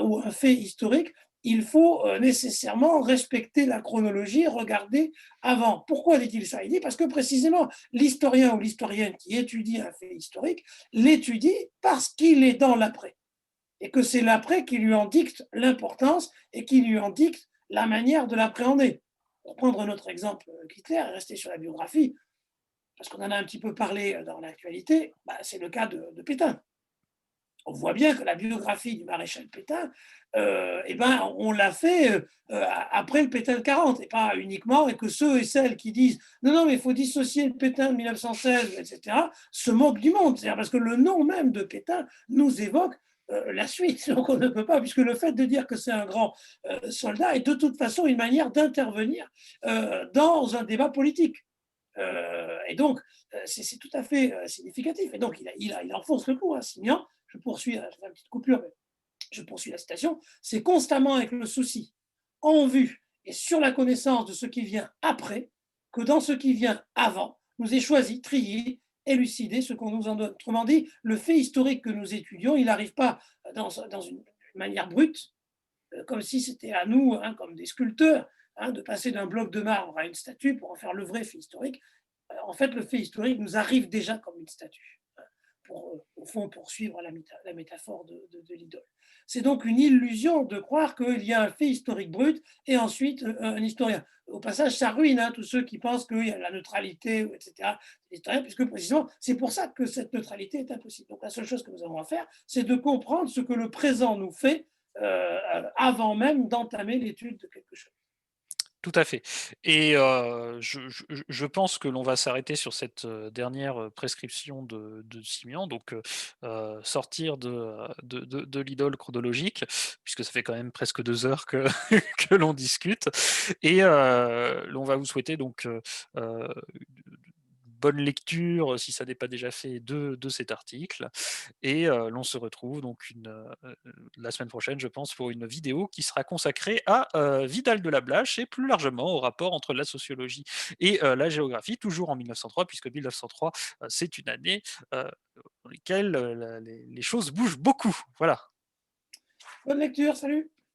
ou un fait historique, il faut nécessairement respecter la chronologie, regarder avant. Pourquoi dit-il ça? Il dit parce que précisément, l'historien ou l'historienne qui étudie un fait historique l'étudie parce qu'il est dans l'après et que c'est l'après qui lui en dicte l'importance et qui lui en dicte la manière de l'appréhender. Pour prendre un autre exemple Hitler et rester sur la biographie, parce qu'on en a un petit peu parlé dans l'actualité, bah, c'est le cas de Pétain. On voit bien que la biographie du maréchal Pétain, eh ben, on l'a fait après le Pétain de 40, et pas uniquement, et que ceux et celles qui disent non, non, mais il faut dissocier le Pétain de 1916, etc., se moquent du monde. C'est-à-dire parce que le nom même de Pétain nous évoque la suite. Donc on ne peut pas, puisque le fait de dire que c'est un grand soldat est de toute façon une manière d'intervenir dans un débat politique. Et donc, c'est tout à fait significatif. Et donc, il enfonce le coup, hein, Simian. Je poursuis, je fais une petite coupure, mais je poursuis la citation. C'est constamment avec le souci en vue et sur la connaissance de ce qui vient après que dans ce qui vient avant, nous est choisi, trié élucider ce qu'on nous en donne. Autrement dit, le fait historique que nous étudions, il n'arrive pas dans une manière brute, comme si c'était à nous, hein, comme des sculpteurs, hein, de passer d'un bloc de marbre à une statue pour en faire le vrai fait historique. En fait, le fait historique nous arrive déjà comme une statue, hein, pour, au fond, poursuivre la métaphore de l'idole. C'est donc une illusion de croire qu'il y a un fait historique brut et ensuite un historien. Au passage, ça ruine, hein, tous ceux qui pensent qu'il y a la neutralité, etc. Historien, puisque précisément, c'est pour ça que cette neutralité est impossible. Donc la seule chose que nous avons à faire, c'est de comprendre ce que le présent nous fait avant même d'entamer l'étude de quelque chose. Tout à fait et je pense que l'on va s'arrêter sur cette, dernière, prescription de Simian donc sortir de l'idole chronologique, puisque ça fait quand même presque 2 heures que que l'on discute et l'on va vous souhaiter donc, bonne lecture, si ça n'est pas déjà fait, de cet article et l'on se retrouve donc la semaine prochaine, je pense, pour une vidéo qui sera consacrée à, Vidal de la Blache et plus largement au rapport entre la sociologie et la géographie, toujours en 1903 puisque 1903, c'est une année, dans laquelle, la les choses bougent beaucoup. Voilà. Bonne lecture, salut.